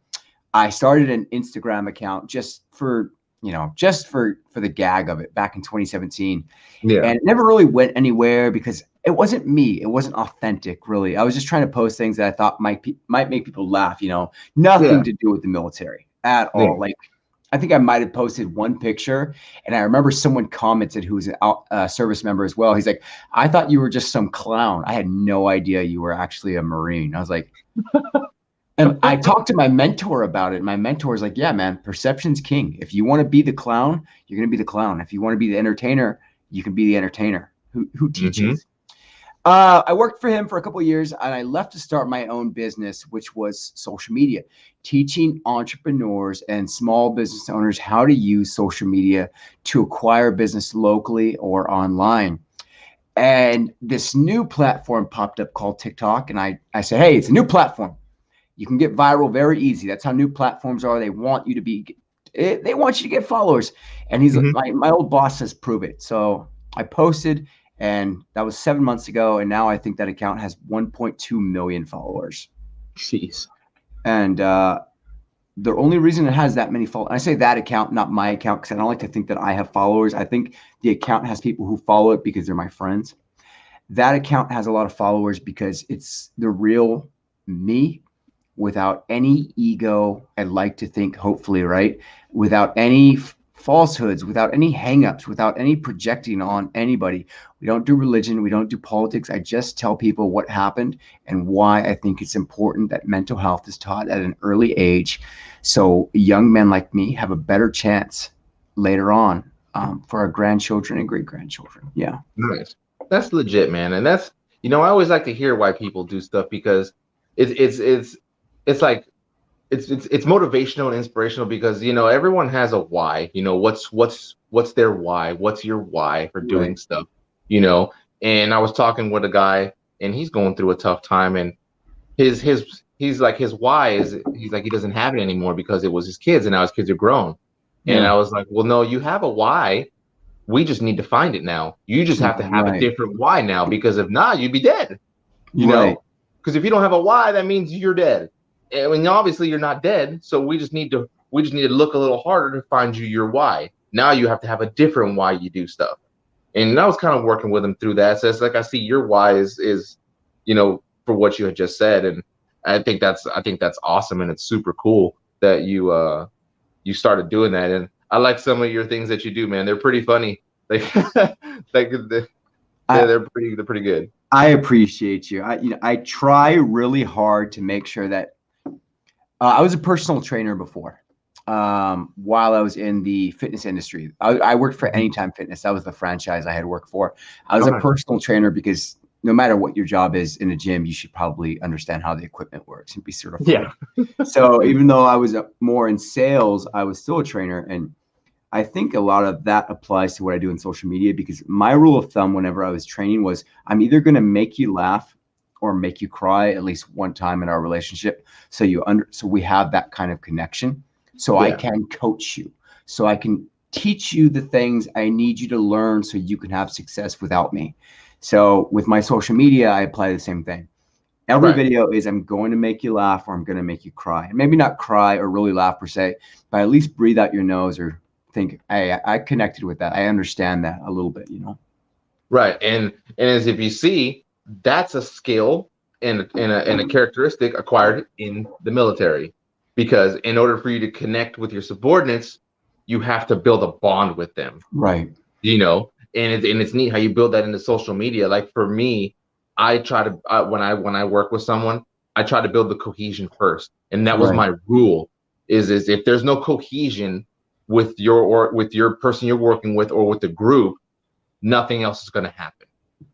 I started an Instagram account just for the gag of it back in 2017. Yeah. And it never really went anywhere because it wasn't me. It wasn't authentic, really. I was just trying to post things that I thought might make people laugh, nothing to do with the military at all. Yeah. Like, I think I might have posted one picture, and I remember someone commented who was a service member as well. He's like, "I thought you were just some clown. I had no idea you were actually a Marine." I was like, and I talked to my mentor about it. My mentor is like, "Yeah, man, perception's king. If you want to be the clown, you're going to be the clown. If you want to be the entertainer, you can be the entertainer who teaches." I worked for him for a couple of years, and I left to start my own business, which was social media, teaching entrepreneurs and small business owners how to use social media to acquire business locally or online. And this new platform popped up called TikTok, and I said, "Hey, it's a new platform. You can get viral very easy. That's how new platforms are. They want you to get followers." And he's my old boss says, "Prove it." So I posted, and that was 7 months ago. And now I think that account has 1.2 million followers. Jeez. And the only reason it has that many followers, I say that account, not my account, because I don't like to think that I have followers. I think the account has people who follow it because they're my friends. That account has a lot of followers because it's the real me, without any ego. I'd like to think, hopefully, right? Without any falsehoods, without any hangups, without any projecting on anybody. We don't do religion. We don't do politics. I just tell people what happened and why I think it's important that mental health is taught at an early age, so young men like me have a better chance later on for our grandchildren and great grandchildren. Yeah. Nice. That's legit, man. And that's, I always like to hear why people do stuff, because it's like it's motivational and inspirational, because everyone has a why. What's their why? What's your why for doing stuff? And I was talking with a guy, and he's going through a tough time, and he's like, his why is, he's like, he doesn't have it anymore because it was his kids, and now his kids are grown. And I was like, well, no, you have a why. We just need to find it now. You just have to have a different why now, because if not, you'd be dead. Because if you don't have a why, that means you're dead. I mean, obviously you're not dead, so we just need to look a little harder to find you your why. Now you have to have a different why you do stuff. And I was kind of working with him through that. So it's like, I see your why is for what you had just said, and I think that's awesome, and it's super cool that you started doing that. And I like some of your things that you do, man. They're pretty funny. They're pretty good. I appreciate you. I try really hard to make sure that I was a personal trainer before. While I was in the fitness industry, I worked for Anytime Fitness. That was the franchise I had worked for. I was a personal trainer because no matter what your job is in a gym, you should probably understand how the equipment works and be certified. Yeah. So even though I was more in sales, I was still a trainer. And I think a lot of that applies to what I do in social media, because my rule of thumb whenever I was training was, I'm either going to make you laugh or make you cry at least one time in our relationship. So we have that kind of connection. So I can coach you. So I can teach you the things I need you to learn so you can have success without me. So with my social media, I apply the same thing. Every video is, I'm going to make you laugh or I'm going to make you cry. And maybe not cry or really laugh per se, but at least breathe out your nose or think, hey, I connected with that. I understand that a little bit, Right. And as if you see, that's a skill and a characteristic acquired in the military, because in order for you to connect with your subordinates, you have to build a bond with them. Right. And it's neat how you build that into social media. Like for me, I try to when I work with someone, I try to build the cohesion first, and that was my rule. Is if there's no cohesion, with your person you're working with or with the group, nothing else is going to happen.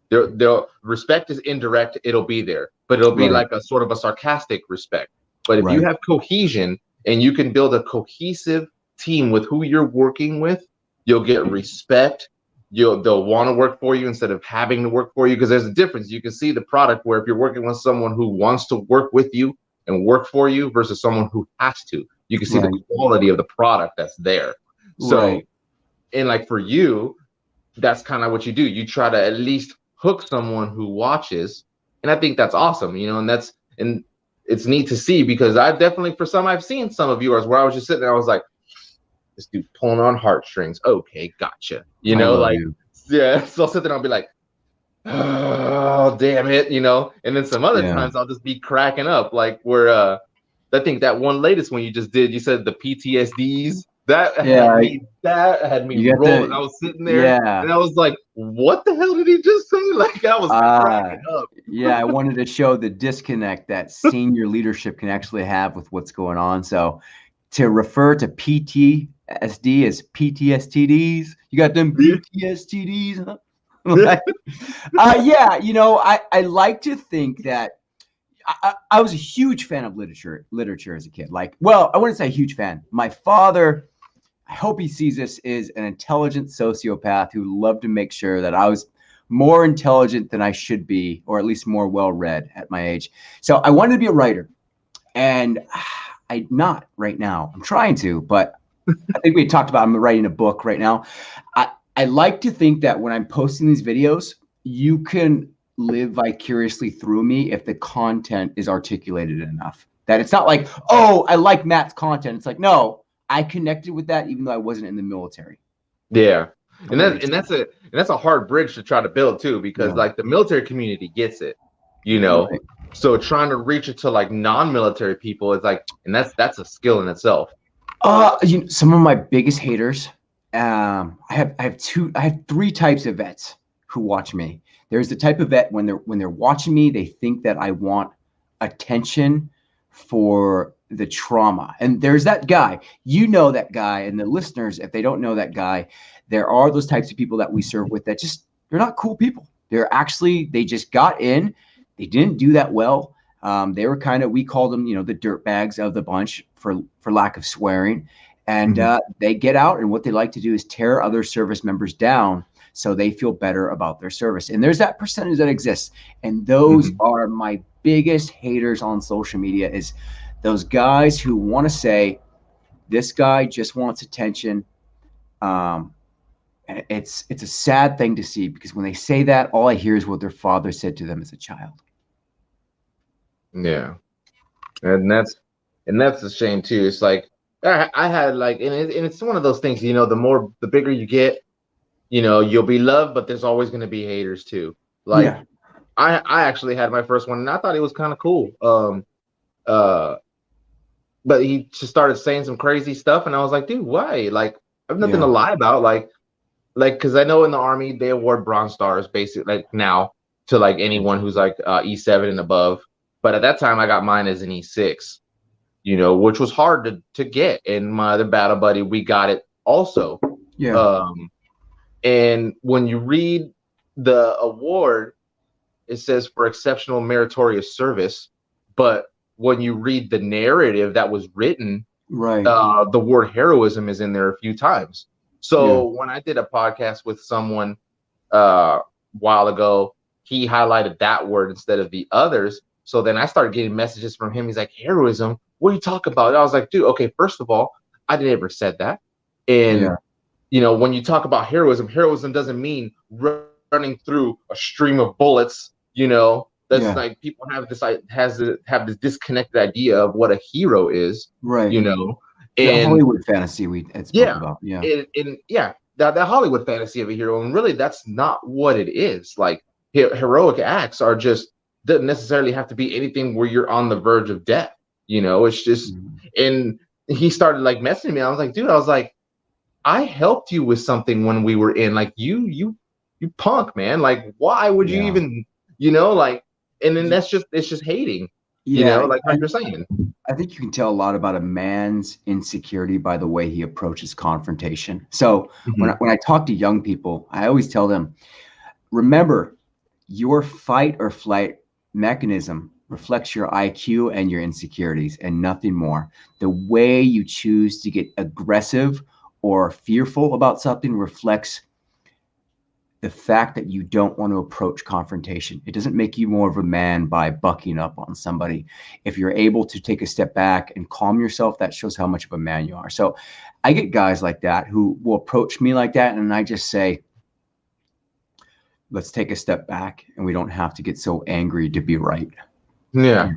They'll respect is indirect. It'll be there, but it'll be like a sort of a sarcastic respect. But if you have cohesion and you can build a cohesive team with who you're working with, you'll get respect. They'll want to work for you instead of having to work for you, because there's a difference. You can see the product where if you're working with someone who wants to work with you and work for you versus someone who has to, you can see the quality of the product that's there. So, and like for you, that's kind of what you do. You try to at least hook someone who watches, and I think that's awesome, and it's neat to see, because I've seen some of yours where I was just sitting there, I was like, this dude pulling on heartstrings. Okay, gotcha. Yeah. So I'll sit there and I'll be like, oh, damn it, And then some other times I'll just be cracking up, like where I think that one latest one you just did, you said the PTSDs. That had me rolling. I was sitting there and I was like, what the hell did he just say? Like, I was cracking up. I wanted to show the disconnect that senior leadership can actually have with what's going on. So to refer to PTSD as PTSDs, you got them PTSDs, huh? I like to think that I was a huge fan of literature as a kid. Like, well, I wouldn't say a huge fan. My father, I hope he sees this, is an intelligent sociopath who loved to make sure that I was more intelligent than I should be, or at least more well-read at my age. So I wanted to be a writer, and I'm not right now. I'm trying to, but I think we talked about I'm writing a book right now. I like to think that when I'm posting these videos, you can live vicariously through me if the content is articulated enough. That it's not like, oh, I like Matt's content. It's like, no, I connected with that even though I wasn't in the military. Yeah. And that's a hard bridge to try to build too, because like the military community gets it, Right. So trying to reach it to like non-military people is like, and that's a skill in itself. Some of my biggest haters, I have three types of vets who watch me. There's the type of vet when they're watching me, they think that I want attention for the trauma. And there's that guy, that guy, and the listeners, if they don't know that guy, there are those types of people that we serve with that they're not cool people. They just got in, they didn't do that well. They were we called them, the dirt bags of the bunch for lack of swearing. And they get out, and what they like to do is tear other service members down so they feel better about their service. And there's that percentage that exists. And those are my biggest haters on social media, is those guys who want to say, this guy just wants attention. And it's a sad thing to see, because when they say that, all I hear is what their father said to them as a child. Yeah. And that's a shame too. It's like, I had like, and it's one of those things, the bigger you get, you'll be loved, but there's always going to be haters too. Like, I actually had my first one, and I thought it was kind of cool. But he just started saying some crazy stuff, and I was like, dude, why? Like, I have nothing to lie about. Like, because I know in the Army they award Bronze Stars basically, like now, to like anyone who's like E7 and above. But at that time, I got mine as an E6. Which was hard to get. And my other battle buddy, we got it also. Yeah. And when you read the award, it says for exceptional meritorious service. But when you read the narrative that was written, the word heroism is in there a few times. So when I did a podcast with someone a while ago, he highlighted that word instead of the others. So then I started getting messages from him. He's like, heroism? What are you talking about? I was like, dude, okay, first of all, I never said that. And, when you talk about heroism doesn't mean running through a stream of bullets, that's like people have this disconnected idea of what a hero is, right? And the Hollywood fantasy we spoke about. That Hollywood fantasy of a hero. And really, that's not what it is. Like, heroic acts doesn't necessarily have to be anything where you're on the verge of death. It's just, and he started like messaging me. I was like, dude, I helped you with something when we were in, like, you punk, man. Like, why would you even, like, and then it's just hating. Yeah, like how you're saying. I think you can tell a lot about a man's insecurity by the way he approaches confrontation. So Mhm. when I talk to young people, I always tell them, remember, your fight or flight mechanism reflects your IQ and your insecurities and nothing more. The way you choose to get aggressive or fearful about something reflects the fact that you don't want to approach confrontation. It doesn't make you more of a man by bucking up on somebody. If you're able to take a step back and calm yourself, that shows how much of a man you are. So I get guys like that who will approach me like that, and I just say, let's take a step back, and we don't have to get so angry to be right. Yeah.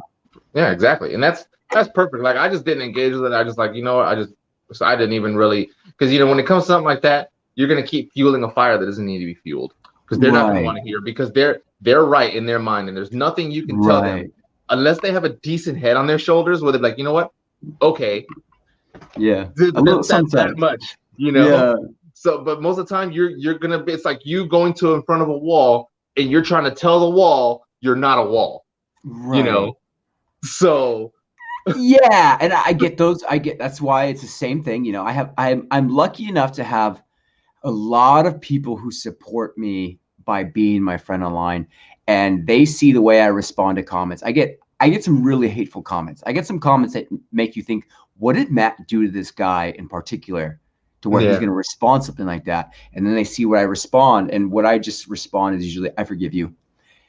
Yeah, exactly. And that's perfect. Like I just didn't engage with it. I just like, you know what, so I didn't even really, because when it comes to something like that, you're gonna keep fueling a fire that doesn't need to be fueled. Because they're not gonna Right, want to hear, because they're right in their mind, and there's nothing you can tell them right. unless they have a decent head on their shoulders where they're like, you know what? Okay, Yeah. A little that's that sometimes. much. Yeah. So, but most of the time, you're gonna be. It's like you going to in front of a wall, and you're trying to tell the wall you're not a wall. You Right. know. So. Yeah, and I get those. I get that's why it's the same thing. I'm lucky enough to have a lot of people who support me by being my friend online, and they see the way I respond to comments. I get some really hateful comments. I get some comments that make you think, what did Matt do to this guy in particular to where he's Yeah. going to respond something like that? And then they see what I respond, and what I just respond is usually, I forgive you.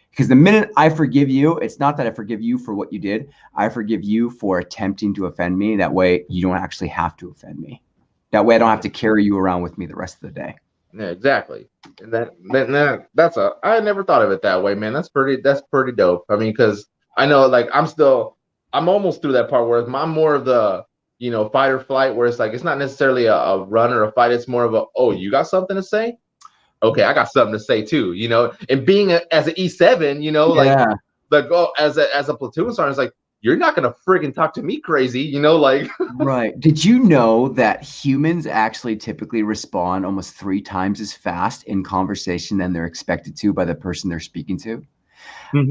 Because the minute I forgive you, it's not that I forgive you for what you did. I forgive you for attempting to offend me. That way you don't actually have to offend me. That way I don't have to carry you around with me the rest of the day. Yeah, exactly. And that's I never thought of it that way, man. That's pretty dope. I mean, because I know, like, I'm almost through that part where I'm more of the, fight or flight, where it's like it's not necessarily a run or a fight. It's more of a, oh, you got something to say? Okay, I got something to say too. And being as an E7, Yeah. as a platoon sergeant, it's like you're not gonna friggin' talk to me crazy, like. Right. Did you know that humans actually typically respond almost 3 times as fast in conversation than they're expected to by the person they're speaking to?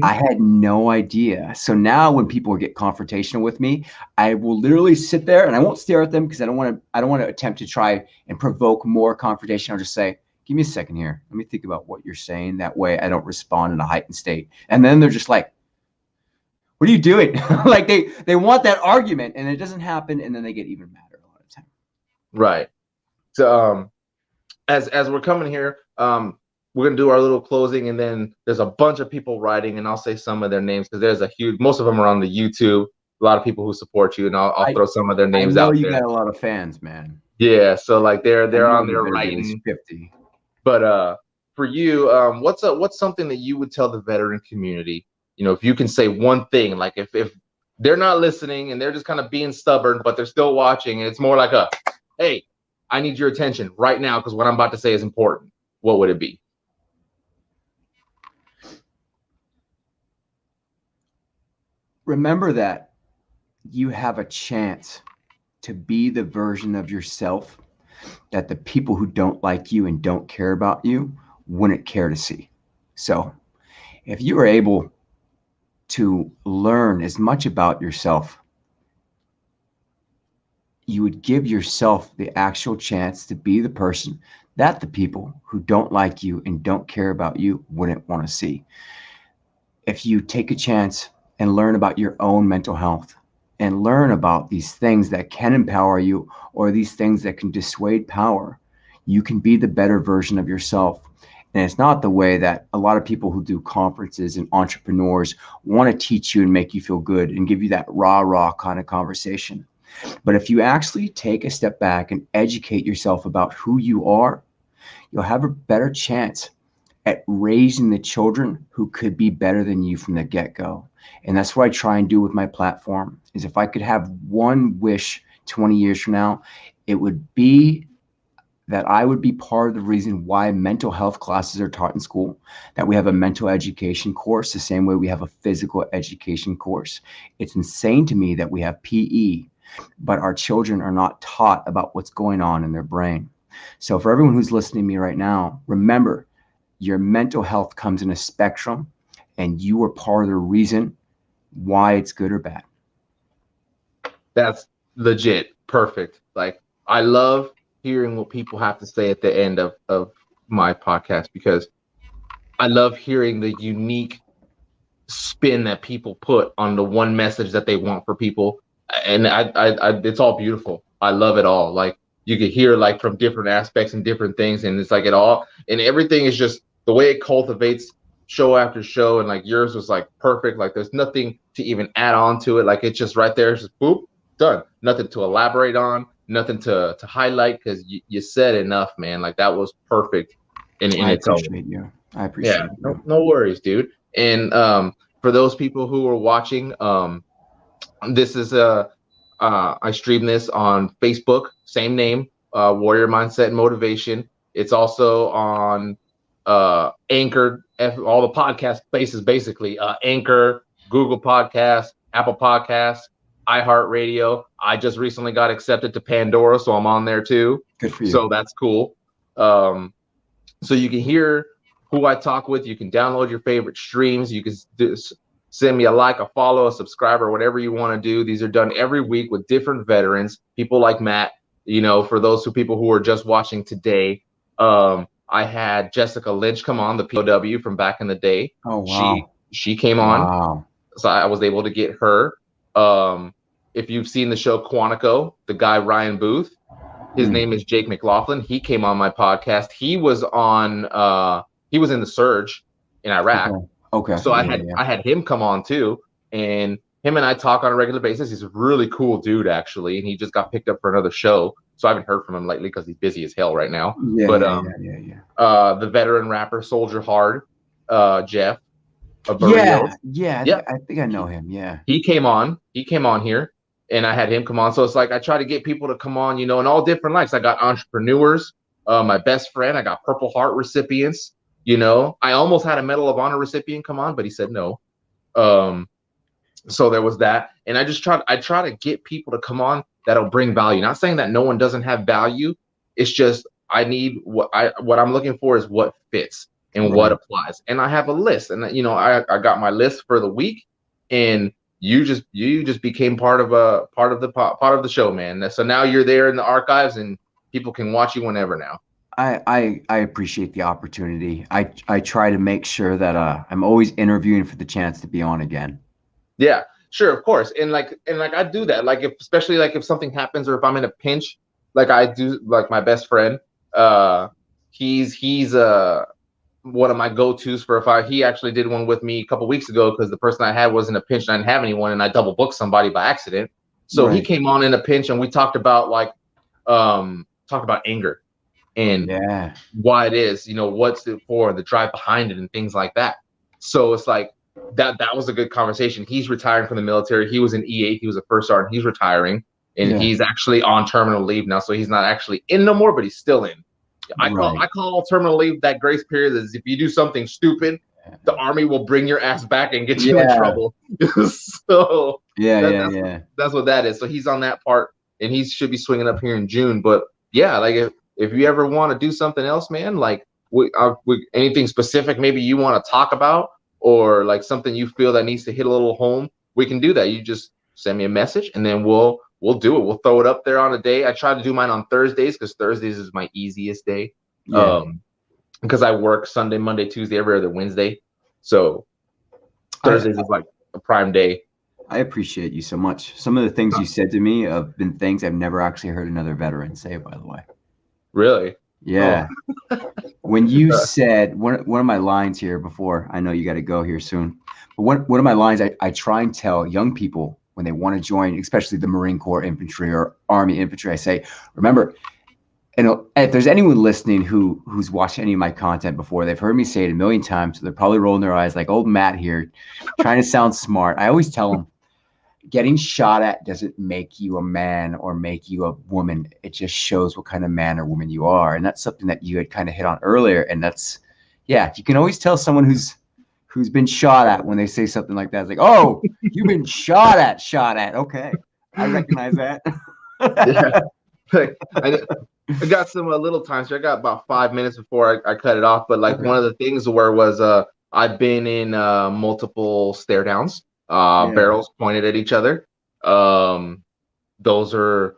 I had no idea. So now when people get confrontational with me, I will literally sit there and I won't stare at them because I don't want to attempt to try and provoke more confrontation. I'll just say, give me a second here. Let me think about what you're saying. That way I don't respond in a heightened state. And then they're just like, what are you doing? Like they want that argument and it doesn't happen, and then they get even madder a lot of time. Right. So as we're coming here, we're gonna do our little closing, and then there's a bunch of people writing, and I'll say some of their names because there's most of them are on the YouTube. A lot of people who support you, and I'll I throw some of their I names know out you there. got a lot of fans, man. Yeah, so like I they're know on you there better be at least writing. 50. But for you, what's something that you would tell the veteran community? If you can say one thing, like if they're not listening and they're just kind of being stubborn, but they're still watching, and it's more like a, hey, I need your attention right now because what I'm about to say is important. What would it be? Remember that you have a chance to be the version of yourself that the people who don't like you and don't care about you wouldn't care to see. So, if you are able to learn as much about yourself, you would give yourself the actual chance to be the person that the people who don't like you and don't care about you wouldn't want to see. If you take a chance and learn about your own mental health and learn about these things that can empower you or these things that can dissuade power, you can be the better version of yourself. And it's not the way that a lot of people who do conferences and entrepreneurs want to teach you and make you feel good and give you that rah kind of conversation. But if you actually take a step back and educate yourself about who you are, you'll have a better chance at raising the children who could be better than you from the get-go. And that's what I try and do with my platform, is if I could have one wish 20 years from now, it would be that I would be part of the reason why mental health classes are taught in school, that we have a mental education course the same way we have a physical education course. It's insane to me that we have PE, but our children are not taught about what's going on in their brain. So for everyone who's listening to me right now, remember, your mental health comes in a spectrum, and you are part of the reason why it's good or bad. That's legit perfect. Like, I love hearing what people have to say at the end of my podcast, because I love hearing the unique spin that people put on the one message that they want for people. And it's all beautiful. I love it all. Like, you could hear like from different aspects and different things, and it's like it all, and everything is just the way it cultivates show after show. And like yours was like perfect. Like, there's nothing to even add on to it. Like, it's just right there. It's just boop, done. Nothing to elaborate on, nothing to highlight, because you said enough, man. Like, that was perfect in I its own. appreciate you. I appreciate you. No worries, dude. And for those people who are watching, this is I stream this on Facebook, same name, Warrior Mindset and Motivation. It's also on Anchor, all the podcast places, basically, Anchor, Google Podcasts, Apple Podcasts, iHeartRadio. I just recently got accepted to Pandora, so I'm on there too. Good for you. So that's cool. So you can hear who I talk with. You can download your favorite streams. You can send me a like, a follow, a subscriber, whatever you want to do. These are done every week with different veterans, people like Matt. You know, for those people who are just watching today, I had Jessica Lynch come on, the POW from back in the day. Oh, wow. She came on. Wow. So I was able to get her. If you've seen the show Quantico, the guy Ryan Booth, his name is Jake McLaughlin. He came on my podcast. He was on he was in the surge in Iraq. Okay. So I had him come on too, and him and I talk on a regular basis. He's a really cool dude, actually, and he just got picked up for another show. So I haven't heard from him lately because he's busy as hell right now. The veteran rapper Soldier Hard, Jeff. I think I know him. Yeah. He came on here, and I had him come on. So it's like I try to get people to come on, in all different lights. I got entrepreneurs, my best friend. I got Purple Heart recipients. I almost had a Medal of Honor recipient come on, but he said no. So there was that, and I try to get people to come on that'll bring value. Not saying that no one doesn't have value. It's just I need what I'm looking for is what fits and what applies. And I have a list, and I got my list for the week, and you just became part of the show, man. So now you're there in the archives, and people can watch you whenever now. I appreciate the opportunity. I try to make sure that I'm always interviewing for the chance to be on again. Yeah, sure, of course. And like I do that. Like, especially if something happens, or if I'm in a pinch, like I do, like my best friend, he's one of my go-tos for he actually did one with me a couple weeks ago, because the person I had was in a pinch and I didn't have anyone, and I double booked somebody by accident. So he came on in a pinch, and we talked about anger and why it is, what's it for, the drive behind it, and things like that. So it's like that was a good conversation. He's retiring from the military. He was in E8. He was a first sergeant. He's retiring, and he's actually on terminal leave now. So he's not actually in no more, but he's still in. I call terminal leave that grace period is if you do something stupid, the Army will bring your ass back and get you in trouble. So that's what that is. So he's on that part, and he should be swinging up here in June. But yeah, like if you ever want to do something else, man, like anything specific maybe you want to talk about, or like something you feel that needs to hit a little home, we can do that. You just send me a message, and then we'll do it. We'll throw it up there on a day. I try to do mine on Thursdays, because Thursdays is my easiest day. Because I work Sunday, Monday, Tuesday, every other Wednesday. So Thursdays is like a prime day. I appreciate you so much. Some of the things you said to me have been things I've never actually heard another veteran say, by the way. Really? Yeah. Oh. When you said one of my lines here before, I know you got to go here soon, but one of my lines I try and tell young people when they want to join, especially the Marine Corps infantry or Army infantry, I say, remember, and if there's anyone listening who's watched any of my content before, they've heard me say it a million times, so they're probably rolling their eyes like old Matt here, trying to sound smart. I always tell them, getting shot at doesn't make you a man or make you a woman. It just shows what kind of man or woman you are. And that's something that you had kind of hit on earlier. And that's, you can always tell someone who's been shot at when they say something like that. It's like, oh, you've been shot at. Okay. I recognize that. I got some little times here. I got about 5 minutes before I cut it off. But one of the things where was I've been in multiple stare downs. barrels pointed at each other. Those were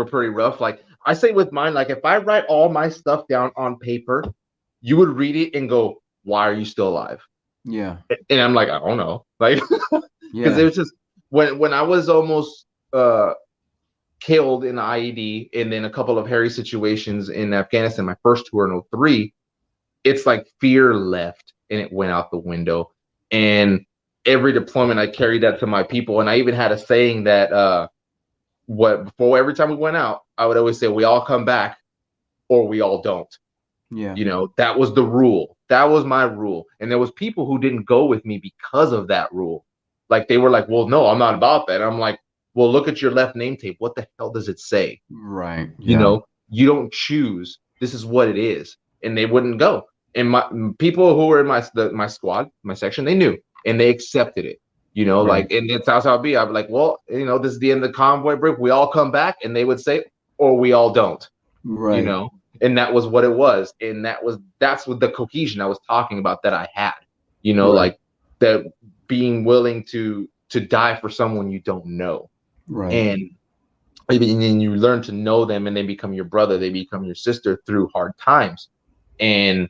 pretty rough. Like I say with mine, like if I write all my stuff down on paper, you would read it and go, "Why are you still alive?" Yeah. And I'm like, I don't know, like, because it was just when I was almost killed in the IED, and then a couple of hairy situations in Afghanistan, my first tour in '03, it's like fear left and it went out the window. And every deployment, I carried that to my people, and I even had a saying that before every time we went out, I would always say, "We all come back, or we all don't." Yeah. You know, that was the rule. That was my rule. And there was people who didn't go with me because of that rule. Like they were like, "Well, no, I'm not about that." And I'm like, "Well, look at your left name tape. What the hell does it say?" Right. Yeah. You know, you don't choose. This is what it is. And they wouldn't go. And my people who were in my squad, my section, they knew and they accepted it. You know, Right. like, and that's how it'd be. I'd be like, "Well, you know, this is the end of the convoy break. We all come back," and they would say, "Or we all don't." Right. You know, and that was what it was. And that's what the cohesion I was talking about that I had. You know, like that being willing to die for someone you don't know. Right. And then you learn to know them, and they become your brother, they become your sister through hard times. And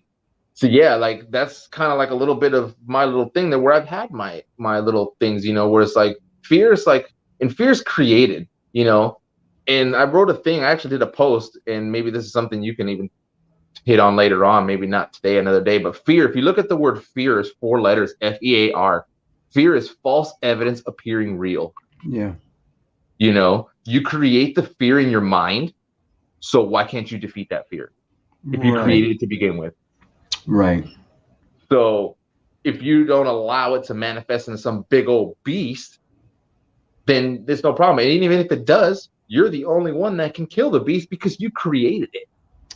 so yeah, like that's kind of like a little bit of my little thing there, where I've had my little things, you know, where it's like fear's created, you know. And I wrote a thing, I actually did a post, and maybe this is something you can even hit on later on, maybe not today, another day. But fear, if you look at the word fear, is 4 letters, FEAR. Fear is false evidence appearing real. Yeah. You know, you create the fear in your mind, so why can't you defeat that fear if you created it to begin with? Right. So if you don't allow it to manifest into some big old beast, then there's no problem. And even if it does, you're the only one that can kill the beast because you created it.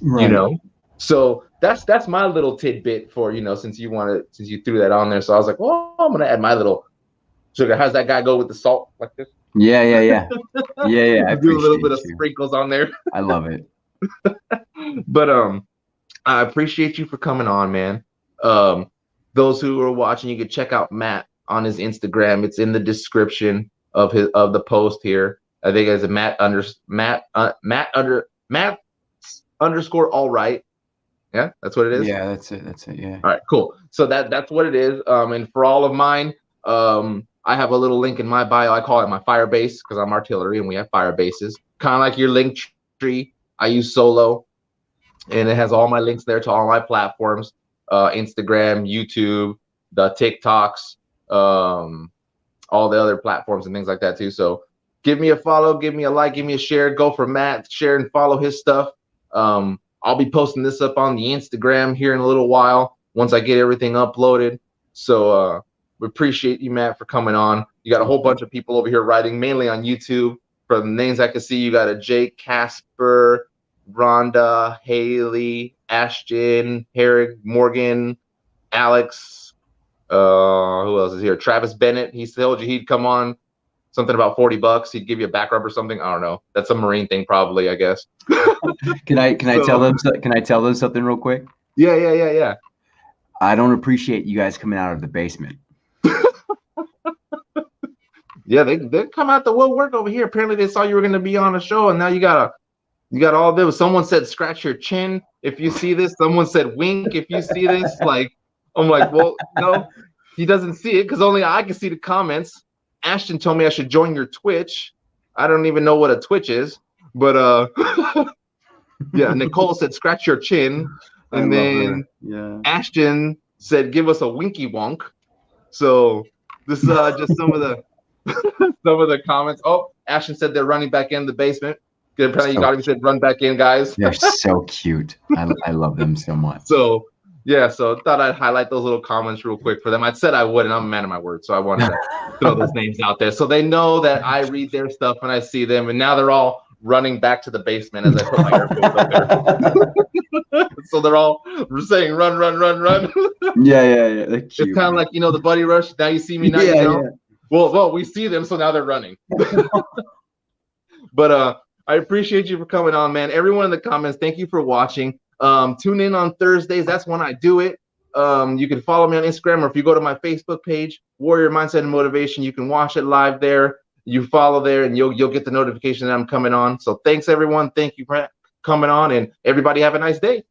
Right. You know? So that's my little tidbit for, you know, since you threw that on there. So I was like, well, I'm gonna add my little sugar. How's that guy go with the salt like this? Yeah. I do a little bit of sprinkles on there. I love it. But I appreciate you for coming on, man. Those who are watching, you can check out Matt on his Instagram. It's in the description of the post here. I think it's a Matt underscore all right. Yeah, that's what it is. Yeah, that's it. Yeah. All right, cool. So that's what it is. And for all of mine, I have a little link in my bio. I call it my Firebase because I'm artillery and we have Firebases. Kind of like your link tree. I use Solo, and it has all my links there to all my platforms, Instagram, YouTube, the TikToks, all the other platforms and things like that too. So give me a follow, give me a like, give me a share. Go for Matt, share and follow his stuff. I'll be posting this up on the Instagram here in a little while once I get everything uploaded. So we appreciate you, Matt, for coming on. You got a whole bunch of people over here writing, mainly on YouTube. From the names I can see, you got a Jake, Casper, Rhonda, Haley, Ashton, Herrick, Morgan, Alex. Who else is here? Travis Bennett. He told you he'd come on. Something about $40. He'd give you a back rub or something. I don't know. That's a Marine thing, probably, I guess. Can I tell them? Can I tell them something real quick? Yeah. I don't appreciate you guys coming out of the basement. Yeah, they come out the woodwork over here. Apparently, they saw you were going to be on a show, and now you got all this. Someone said scratch your chin if you see this. Someone said wink if you see this. Like, I'm like, well, no, he doesn't see it because only I can see the comments. Ashton told me I should join your Twitch. I don't even know what a Twitch is, but yeah. Nicole said scratch your chin, and then Ashton said give us a winky wonk. So this is just some of the comments. Oh, Ashton said they're running back in the basement. Apparently, you got him said run back in, guys. They're so cute. I love them so much. So yeah, so thought I'd highlight those little comments real quick for them. I said I would, and I'm a man of my word, so I wanted to throw those names out there so they know that I read their stuff when I see them. And now they're all running back to the basement as I put my AirPods up there. So they're all saying run. Yeah. They're cute, it's kind of like, you know, the Buddy Rush. Now you see me, now you know. Yeah. Well, we see them, so now they're running. But I appreciate you for coming on, man. Everyone in the comments, thank you for watching. Tune in on Thursdays. That's when I do it. You can follow me on Instagram, or if you go to my Facebook page, Warrior Mindset and Motivation, you can watch it live there. You follow there, and you'll get the notification that I'm coming on. So thanks, everyone. Thank you for coming on, and everybody have a nice day.